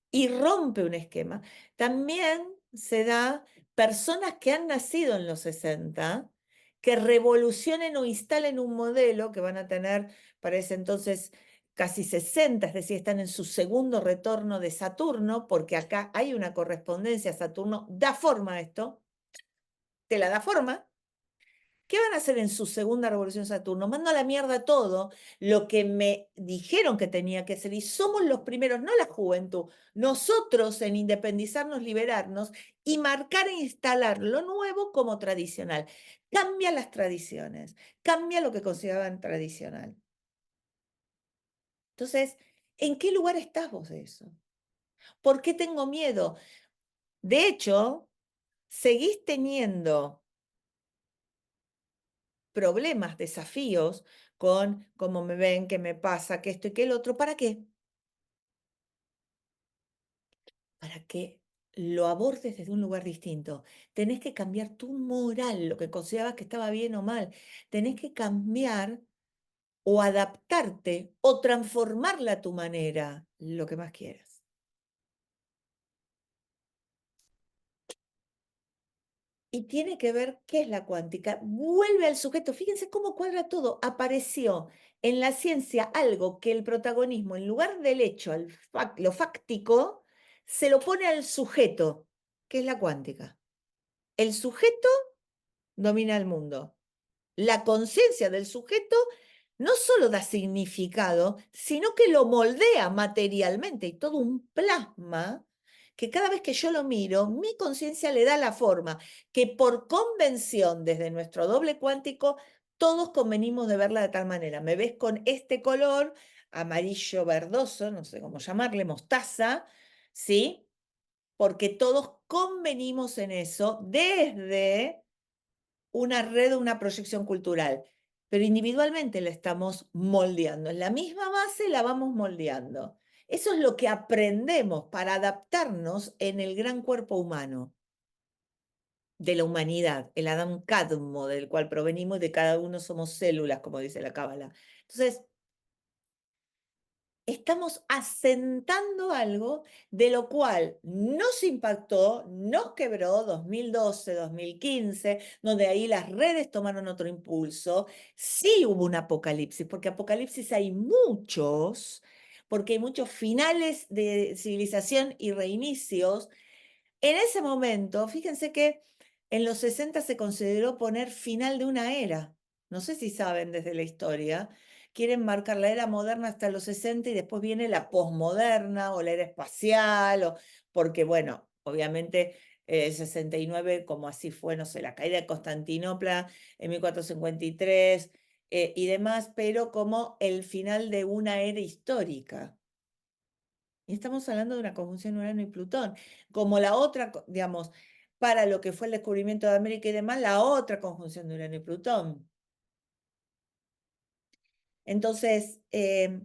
[SPEAKER 1] Y rompe un esquema. También se da personas que han nacido en los 60, que revolucionen o instalen un modelo que van a tener para ese entonces casi 60, es decir, están en su segundo retorno de Saturno, porque acá hay una correspondencia, Saturno da forma a esto, te la da forma. ¿Qué van a hacer en su segunda revolución Saturno? Mando a la mierda todo lo que me dijeron que tenía que hacer. Y somos los primeros, no la juventud, nosotros en independizarnos, liberarnos y marcar e instalar lo nuevo como tradicional. Cambia las tradiciones, cambia lo que consideraban tradicional. Entonces, ¿en qué lugar estás vos de eso? ¿Por qué tengo miedo? De hecho, seguís teniendo problemas, desafíos con cómo me ven, qué me pasa, qué esto y qué el otro. ¿Para qué? Para que lo abordes desde un lugar distinto. Tenés que cambiar tu moral, lo que considerabas que estaba bien o mal. Tenés que cambiar o adaptarte o transformarla a tu manera, lo que más quieras. Y tiene que ver qué es la cuántica. Vuelve al sujeto. Fíjense cómo cuadra todo. Apareció en la ciencia algo que el protagonismo, en lugar del hecho, lo fáctico, se lo pone al sujeto, que es la cuántica. El sujeto domina el mundo. La conciencia del sujeto no solo da significado, sino que lo moldea materialmente y todo un plasma que cada vez que yo lo miro, mi conciencia le da la forma que por convención desde nuestro doble cuántico, todos convenimos de verla de tal manera. Me ves con este color amarillo verdoso, no sé cómo llamarle, mostaza, ¿sí? Porque todos convenimos en eso desde una red o una proyección cultural, pero individualmente la estamos moldeando. En la misma base la vamos moldeando. Eso es lo que aprendemos para adaptarnos en el gran cuerpo humano de la humanidad, el Adam Kadmo del cual provenimos, de cada uno somos células, como dice la Cábala. Entonces, estamos asentando algo de lo cual nos impactó, nos quebró 2012, 2015, donde ahí las redes tomaron otro impulso. Sí hubo un apocalipsis, porque apocalipsis hay muchos, porque hay muchos finales de civilización y reinicios. En ese momento, fíjense que En los 60 se consideró poner final de una era. No sé si saben desde la historia. Quieren marcar la era moderna hasta los 60 y después viene la posmoderna o la era espacial, porque bueno, obviamente 69, como así fue, no sé, la caída de Constantinopla en 1453 y demás, pero como el final de una era histórica. Y estamos hablando de una conjunción Urano y Plutón, como la otra, digamos, para lo que fue el descubrimiento de América y demás, la otra conjunción de Urano y Plutón. Entonces, ¿qué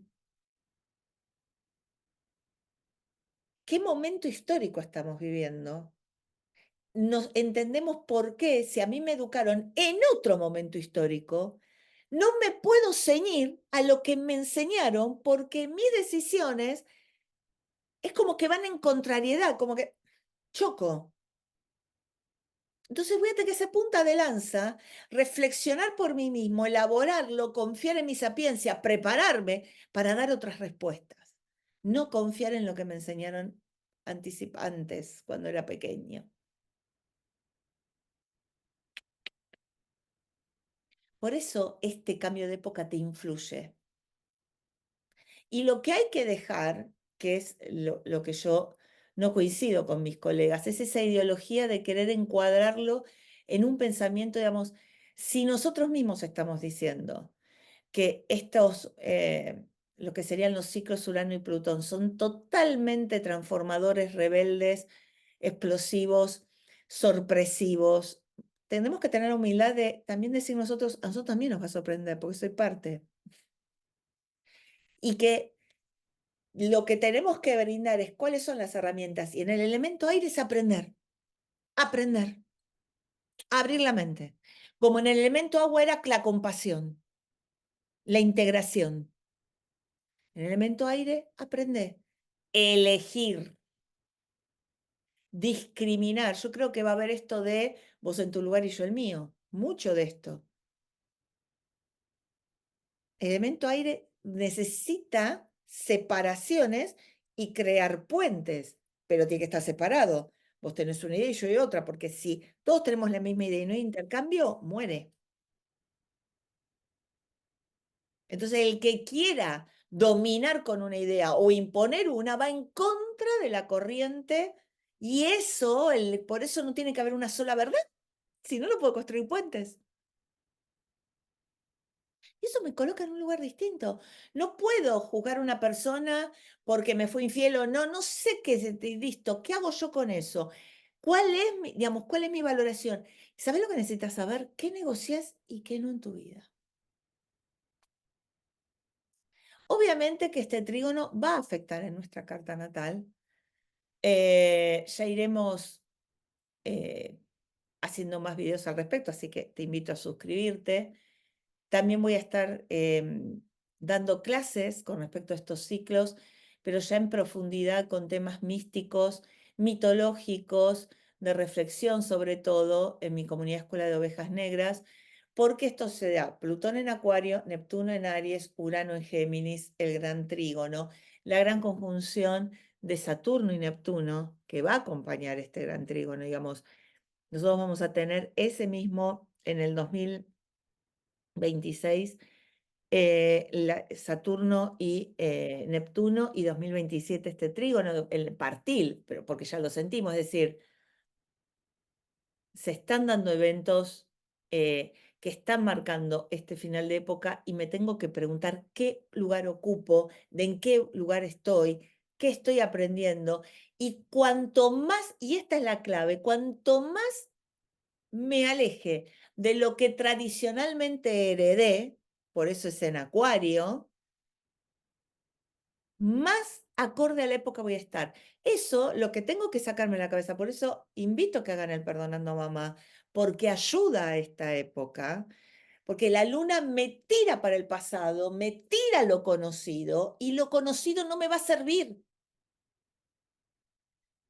[SPEAKER 1] momento histórico estamos viviendo? Nos entendemos por qué, si a mí me educaron en otro momento histórico, no me puedo ceñir a lo que me enseñaron porque mis decisiones es como que van en contrariedad, como que choco. Entonces voy a tener que ser punta de lanza, reflexionar por mí mismo, elaborarlo, confiar en mi sapiencia, prepararme para dar otras respuestas. No confiar en lo que me enseñaron anticipantes cuando era pequeño. Por eso este cambio de época te influye. Y lo que hay que dejar, que es lo que yo no coincido con mis colegas, es esa ideología de querer encuadrarlo en un pensamiento, digamos, si nosotros mismos estamos diciendo que estos, lo que serían los ciclos Urano y Plutón, son totalmente transformadores, rebeldes, explosivos, sorpresivos. Tenemos que tener humildad de también decir nosotros, a nosotros también nos va a sorprender, porque soy parte. Y que lo que tenemos que brindar es cuáles son las herramientas. Y en el elemento aire es aprender, aprender, abrir la mente. Como en el elemento agua era la compasión, la integración. En el elemento aire, aprende, elegir, discriminar. Yo creo que va a haber esto de vos en tu lugar y yo el mío. Mucho de esto. El elemento aire necesita separaciones y crear puentes, pero tiene que estar separado. Vos tenés una idea y yo hay otra, porque si todos tenemos la misma idea y no hay intercambio, muere. Entonces, el que quiera dominar con una idea o imponer una va en contra de la corriente y eso, por eso no tiene que haber una sola verdad, si no, no puedo construir puentes. Y eso me coloca en un lugar distinto. No puedo juzgar a una persona porque me fue infiel o no, no sé qué es, listo, ¿qué hago yo con eso? ¿Cuál es mi, digamos, cuál es mi valoración? ¿Sabes lo que necesitas saber? ¿Qué negocias y qué no en tu vida? Obviamente que este trígono va a afectar en nuestra carta natal. Ya iremos eh, haciendo más videos al respecto, así que te invito a suscribirte. También voy a estar dando clases con respecto a estos ciclos, pero ya en profundidad con temas místicos, mitológicos, de reflexión sobre todo en mi comunidad Escuela de Ovejas Negras, porque esto se da Plutón en Acuario, Neptuno en Aries, Urano en Géminis, el gran trígono, la gran conjunción de Saturno y Neptuno que va a acompañar este gran trígono, digamos. Nosotros vamos a tener ese mismo en el 2026 Saturno y Neptuno y 2027 este trígono, el partil, pero porque ya lo sentimos, es decir, se están dando eventos que están marcando este final de época y me tengo que preguntar qué lugar ocupo, de en qué lugar estoy, qué estoy aprendiendo y cuanto más, y esta es la clave, cuanto más me aleje de lo que tradicionalmente heredé, por eso es en Acuario, más acorde a la época voy a estar. Eso lo que tengo que sacarme de la cabeza, por eso invito a que hagan el Perdonando a Mamá, porque ayuda a esta época, porque la luna me tira para el pasado, me tira lo conocido y lo conocido no me va a servir.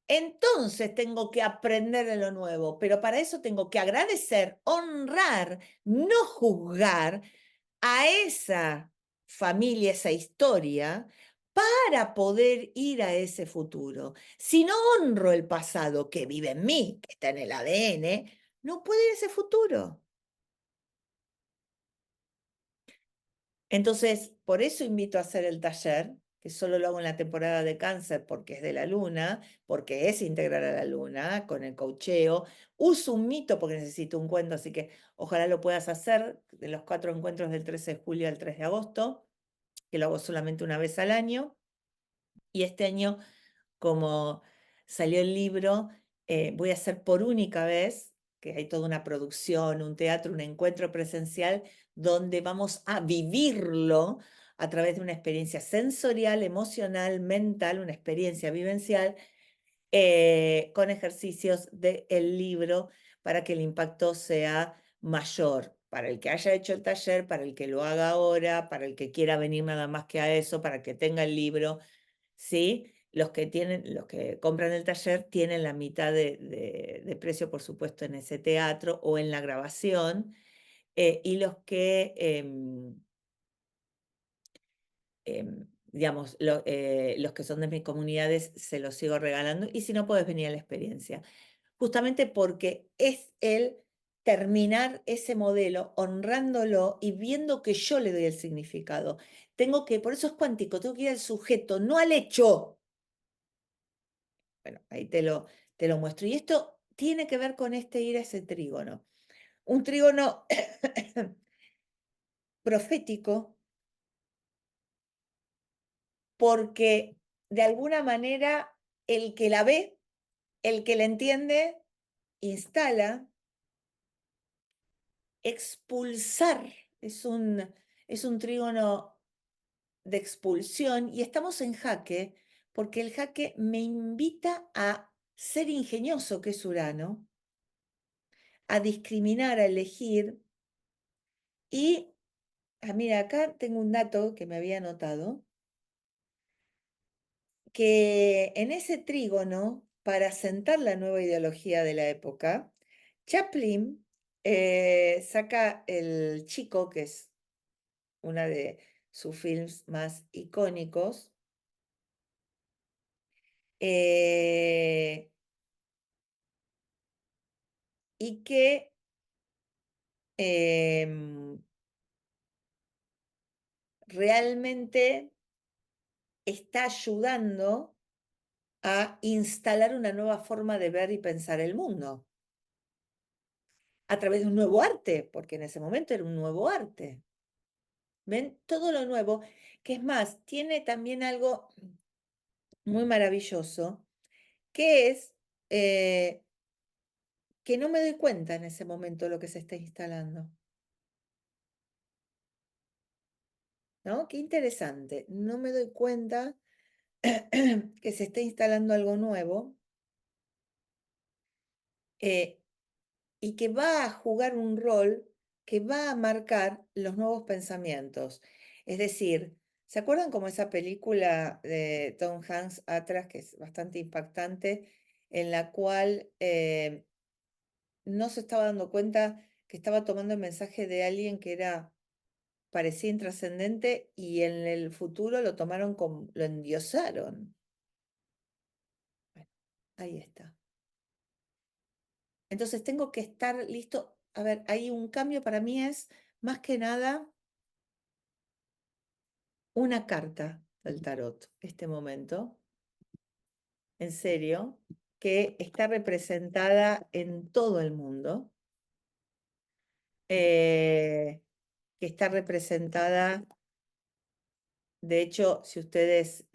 [SPEAKER 1] Entonces tengo que aprender de lo nuevo, pero para eso tengo que agradecer, honrar, no juzgar a esa familia, esa historia, para poder ir a ese futuro. Si no honro el pasado que vive en mí, que está en el ADN, no puede ir a ese futuro. Entonces, por eso invito a hacer el taller, que solo lo hago en la temporada de Cáncer porque es de la luna, porque es integrar a la luna con el coacheo. Uso un mito porque necesito un cuento, así que ojalá lo puedas hacer de los 4 encuentros del 13 de julio al 3 de agosto, que lo hago solamente una vez al año. Y este año, como salió el libro, voy a hacer por única vez, que hay toda una producción, un teatro, un encuentro presencial, donde vamos a vivirlo a través de una experiencia sensorial, emocional, mental, una experiencia vivencial, con ejercicios del libro para que el impacto sea mayor. Para el que haya hecho el taller, para el que lo haga ahora, para el que quiera venir nada más que a eso, para el que tenga el libro. ¿Sí? Los que compran el taller tienen la mitad de precio, por supuesto, en ese teatro o en la grabación, y digamos, los que son de mis comunidades se los sigo regalando, y si no, puedes venir a la experiencia. Justamente porque es el terminar ese modelo, honrándolo y viendo que yo le doy el significado. Por eso es cuántico, tengo que ir al sujeto, no al hecho. Bueno, ahí te lo muestro. Y esto tiene que ver con ir a ese trígono. Un trígono profético, porque de alguna manera el que la ve, el que la entiende, instala, expulsar. Es un trígono de expulsión y estamos en jaque porque el jaque me invita a ser ingenioso, que es Urano, a discriminar, a elegir. Y, mira, acá tengo un dato que me había anotado, que en ese trígono, para sentar la nueva ideología de la época, Chaplin saca El Chico, que es una de sus films más icónicos, eh, y que em, realmente está ayudando a instalar una nueva forma de ver y pensar el mundo a través de un nuevo arte, porque en ese momento era un nuevo arte. ¿Ven? Todo lo nuevo, que es más, tiene también algo muy maravilloso, que es que no me doy cuenta en ese momento lo que se está instalando. ¿No? Qué interesante. No me doy cuenta que se está instalando algo nuevo, eh, y que va a jugar un rol que va a marcar los nuevos pensamientos. Es decir, ¿se acuerdan como esa película de Tom Hanks atrás, que es bastante impactante, en la cual no se estaba dando cuenta que estaba tomando el mensaje de alguien que parecía intrascendente, y en el futuro lo tomaron como, lo endiosaron? Bueno, ahí está. Entonces tengo que estar listo. A ver, hay un cambio, para mí es más que nada una carta del tarot, este momento, en serio, que está representada en todo el mundo, que está representada, de hecho, si ustedes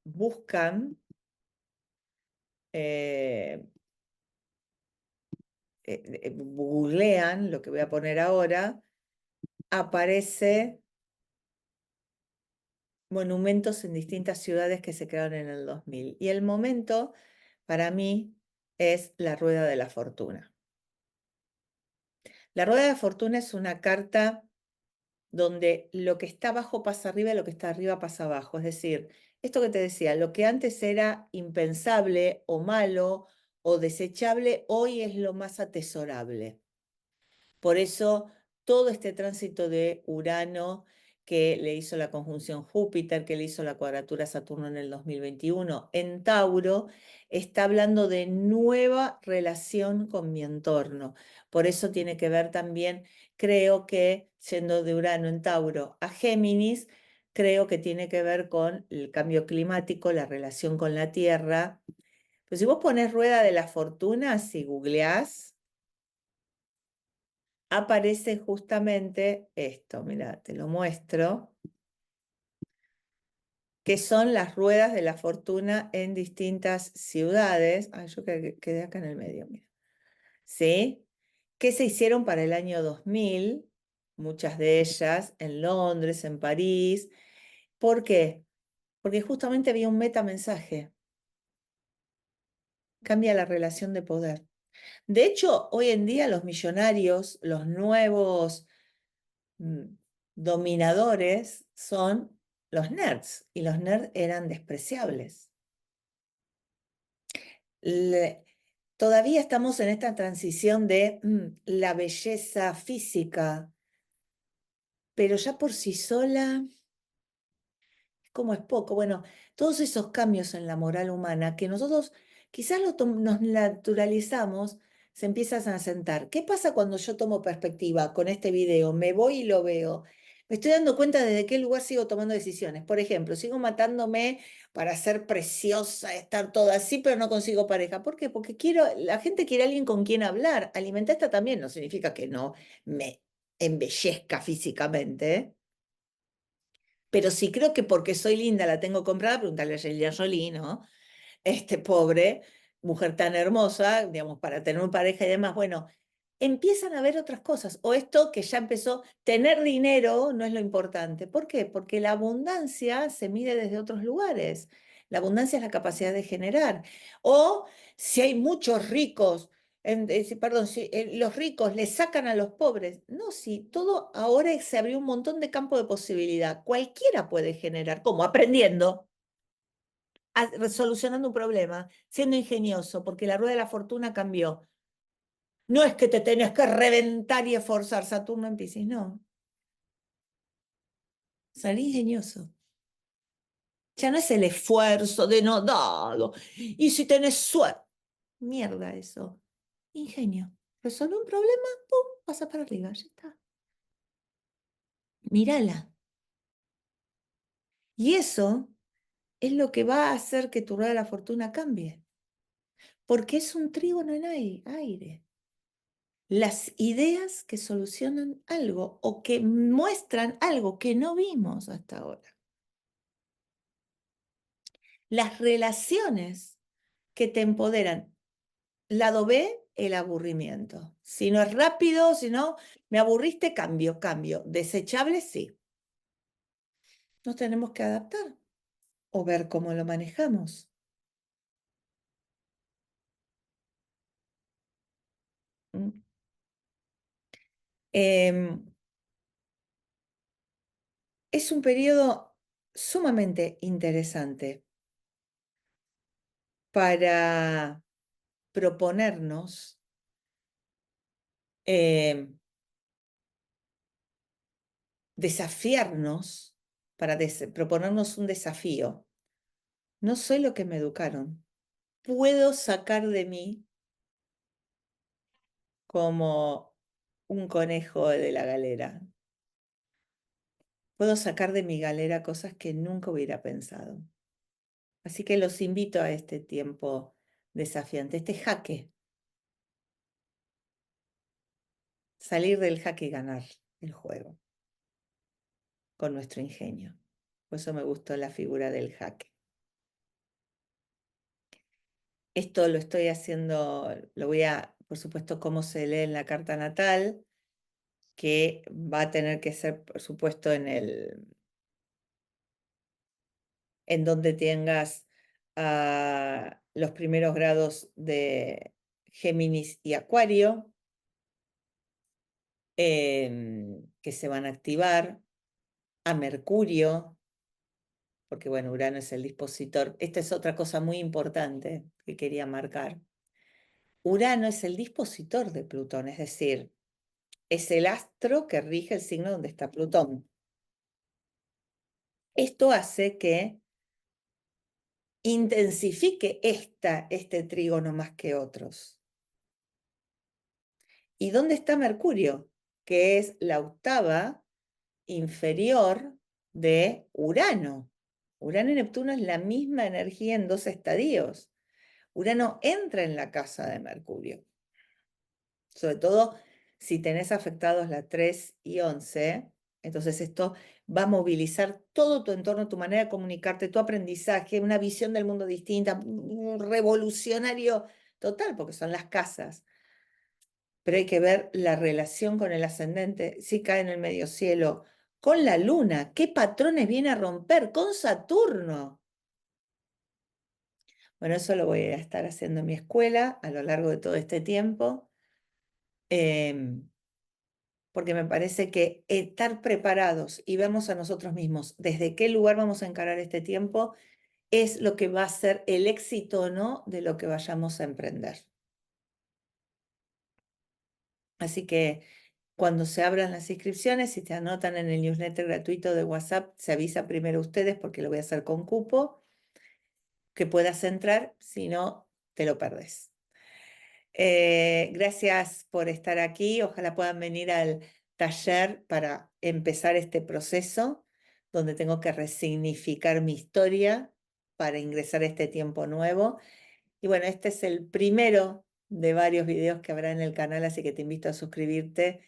[SPEAKER 1] buscan, eh, googlean lo que voy a poner ahora, aparece monumentos en distintas ciudades que se crearon en el 2000. Y el momento, para mí, es la Rueda de la Fortuna. La Rueda de la Fortuna es una carta donde lo que está abajo pasa arriba y lo que está arriba pasa abajo. Es decir, esto que te decía, lo que antes era impensable o malo o desechable, hoy es lo más atesorable. Por eso todo este tránsito de Urano, que le hizo la conjunción Júpiter, que le hizo la cuadratura Saturno en el 2021. En Tauro está hablando de nueva relación con mi entorno. Por eso tiene que ver también, creo que, siendo de Urano en Tauro a Géminis, creo que tiene que ver con el cambio climático, la relación con la Tierra. Pues si vos pones rueda de la fortuna, si googleás, aparece justamente esto. Mira, te lo muestro, que son las ruedas de la fortuna en distintas ciudades. Ay, yo quedé acá en el medio, mira. ¿Sí? Que se hicieron para el año 2000, muchas de ellas en Londres, en París. ¿Por qué? Porque justamente había un metamensaje. Cambia la relación de poder. De hecho, hoy en día los millonarios, los nuevos dominadores son los nerds, y los nerds eran despreciables. Todavía estamos en esta transición de la belleza física, pero ya por sí sola, como es poco. Bueno, todos esos cambios en la moral humana que nosotros quizás nos naturalizamos, se empiezan a sentar. ¿Qué pasa cuando yo tomo perspectiva con este video? Me voy y lo veo. Me estoy dando cuenta desde qué lugar sigo tomando decisiones. Por ejemplo, sigo matándome para ser preciosa, estar toda así, pero no consigo pareja. ¿Por qué? Porque la gente quiere alguien con quien hablar. Alimentar también no significa que no me embellezca físicamente, ¿eh? Pero sí creo que porque soy linda la tengo comprada, preguntarle a Angelina Jolie, ¿no? Pobre, mujer tan hermosa, digamos, para tener una pareja y demás. Bueno, empiezan a ver otras cosas. O esto que ya empezó, tener dinero no es lo importante. ¿Por qué? Porque la abundancia se mide desde otros lugares. La abundancia es la capacidad de generar. O si hay muchos ricos, perdón, si los ricos le sacan a los pobres. No, si todo ahora se abrió un montón de campo de posibilidad. Cualquiera puede generar. ¿Cómo? Aprendiendo, solucionando un problema, siendo ingenioso, porque la rueda de la fortuna cambió. No es que te tenés que reventar y esforzar, Saturno en Piscis, no. Salí ingenioso. Ya no es el esfuerzo de no dado. Y si tenés suerte. Mierda eso. Ingenio. Resolve un problema, pum, pasa para arriba, ya está. Mírala. Y eso es lo que va a hacer que tu rueda de la fortuna cambie. Porque es un trígono en aire. Las ideas que solucionan algo o que muestran algo que no vimos hasta ahora. Las relaciones que te empoderan. Lado B, el aburrimiento. Si no es rápido, si no, me aburriste, cambio, cambio. Desechable, sí. Nos tenemos que adaptar o ver cómo lo manejamos. ¿Mm? Em, es un periodo sumamente interesante para proponernos em, desafiarnos, para proponernos un desafío. No soy lo que me educaron. Puedo sacar de mí como un conejo de la galera. Puedo sacar de mi galera cosas que nunca hubiera pensado. Así que los invito a este tiempo desafiante, este jaque. Salir del jaque y ganar el juego con nuestro ingenio. Por eso me gustó la figura del jaque. Esto lo estoy haciendo, lo voy a, por supuesto, cómo se lee en la carta natal, que va a tener que ser, por supuesto, en donde tengas los primeros grados de Géminis y Acuario, que se van a activar, a Mercurio, porque bueno, Urano es el dispositor. Esta es otra cosa muy importante que quería marcar. Urano es el dispositor de Plutón, es decir, es el astro que rige el signo donde está Plutón. Esto hace que intensifique este trígono más que otros. ¿Y dónde está Mercurio? Que es la octava inferior de Urano. Urano y Neptuno es la misma energía en dos estadios. Urano entra en la casa de Mercurio. Sobre todo si tenés afectados la 3 y 11, entonces esto va a movilizar todo tu entorno, tu manera de comunicarte, tu aprendizaje, una visión del mundo distinta, un revolucionario total, porque son las casas. Pero hay que ver la relación con el ascendente, si cae en el medio cielo, con la luna, qué patrones viene a romper, con Saturno. Bueno, eso lo voy a estar haciendo en mi escuela a lo largo de todo este tiempo. Porque me parece que estar preparados y vernos a nosotros mismos desde qué lugar vamos a encarar este tiempo es lo que va a ser el éxito o no de lo que vayamos a emprender. Así que cuando se abran las inscripciones, si te anotan en el newsletter gratuito de WhatsApp, se avisa primero a ustedes porque lo voy a hacer con cupo, que puedas entrar, si no, te lo perdés. Gracias por estar aquí. Ojalá puedan venir al taller para empezar este proceso, donde tengo que resignificar mi historia para ingresar a este tiempo nuevo. Y bueno, este es el primero de varios videos que habrá en el canal, así que te invito a suscribirte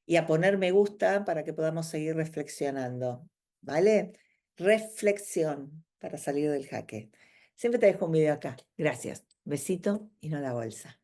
[SPEAKER 1] y a poner me gusta para que podamos seguir reflexionando. ¿Vale? Reflexión para salir del jaque. Siempre te dejo un video acá. Gracias. Besito y no la bolsa.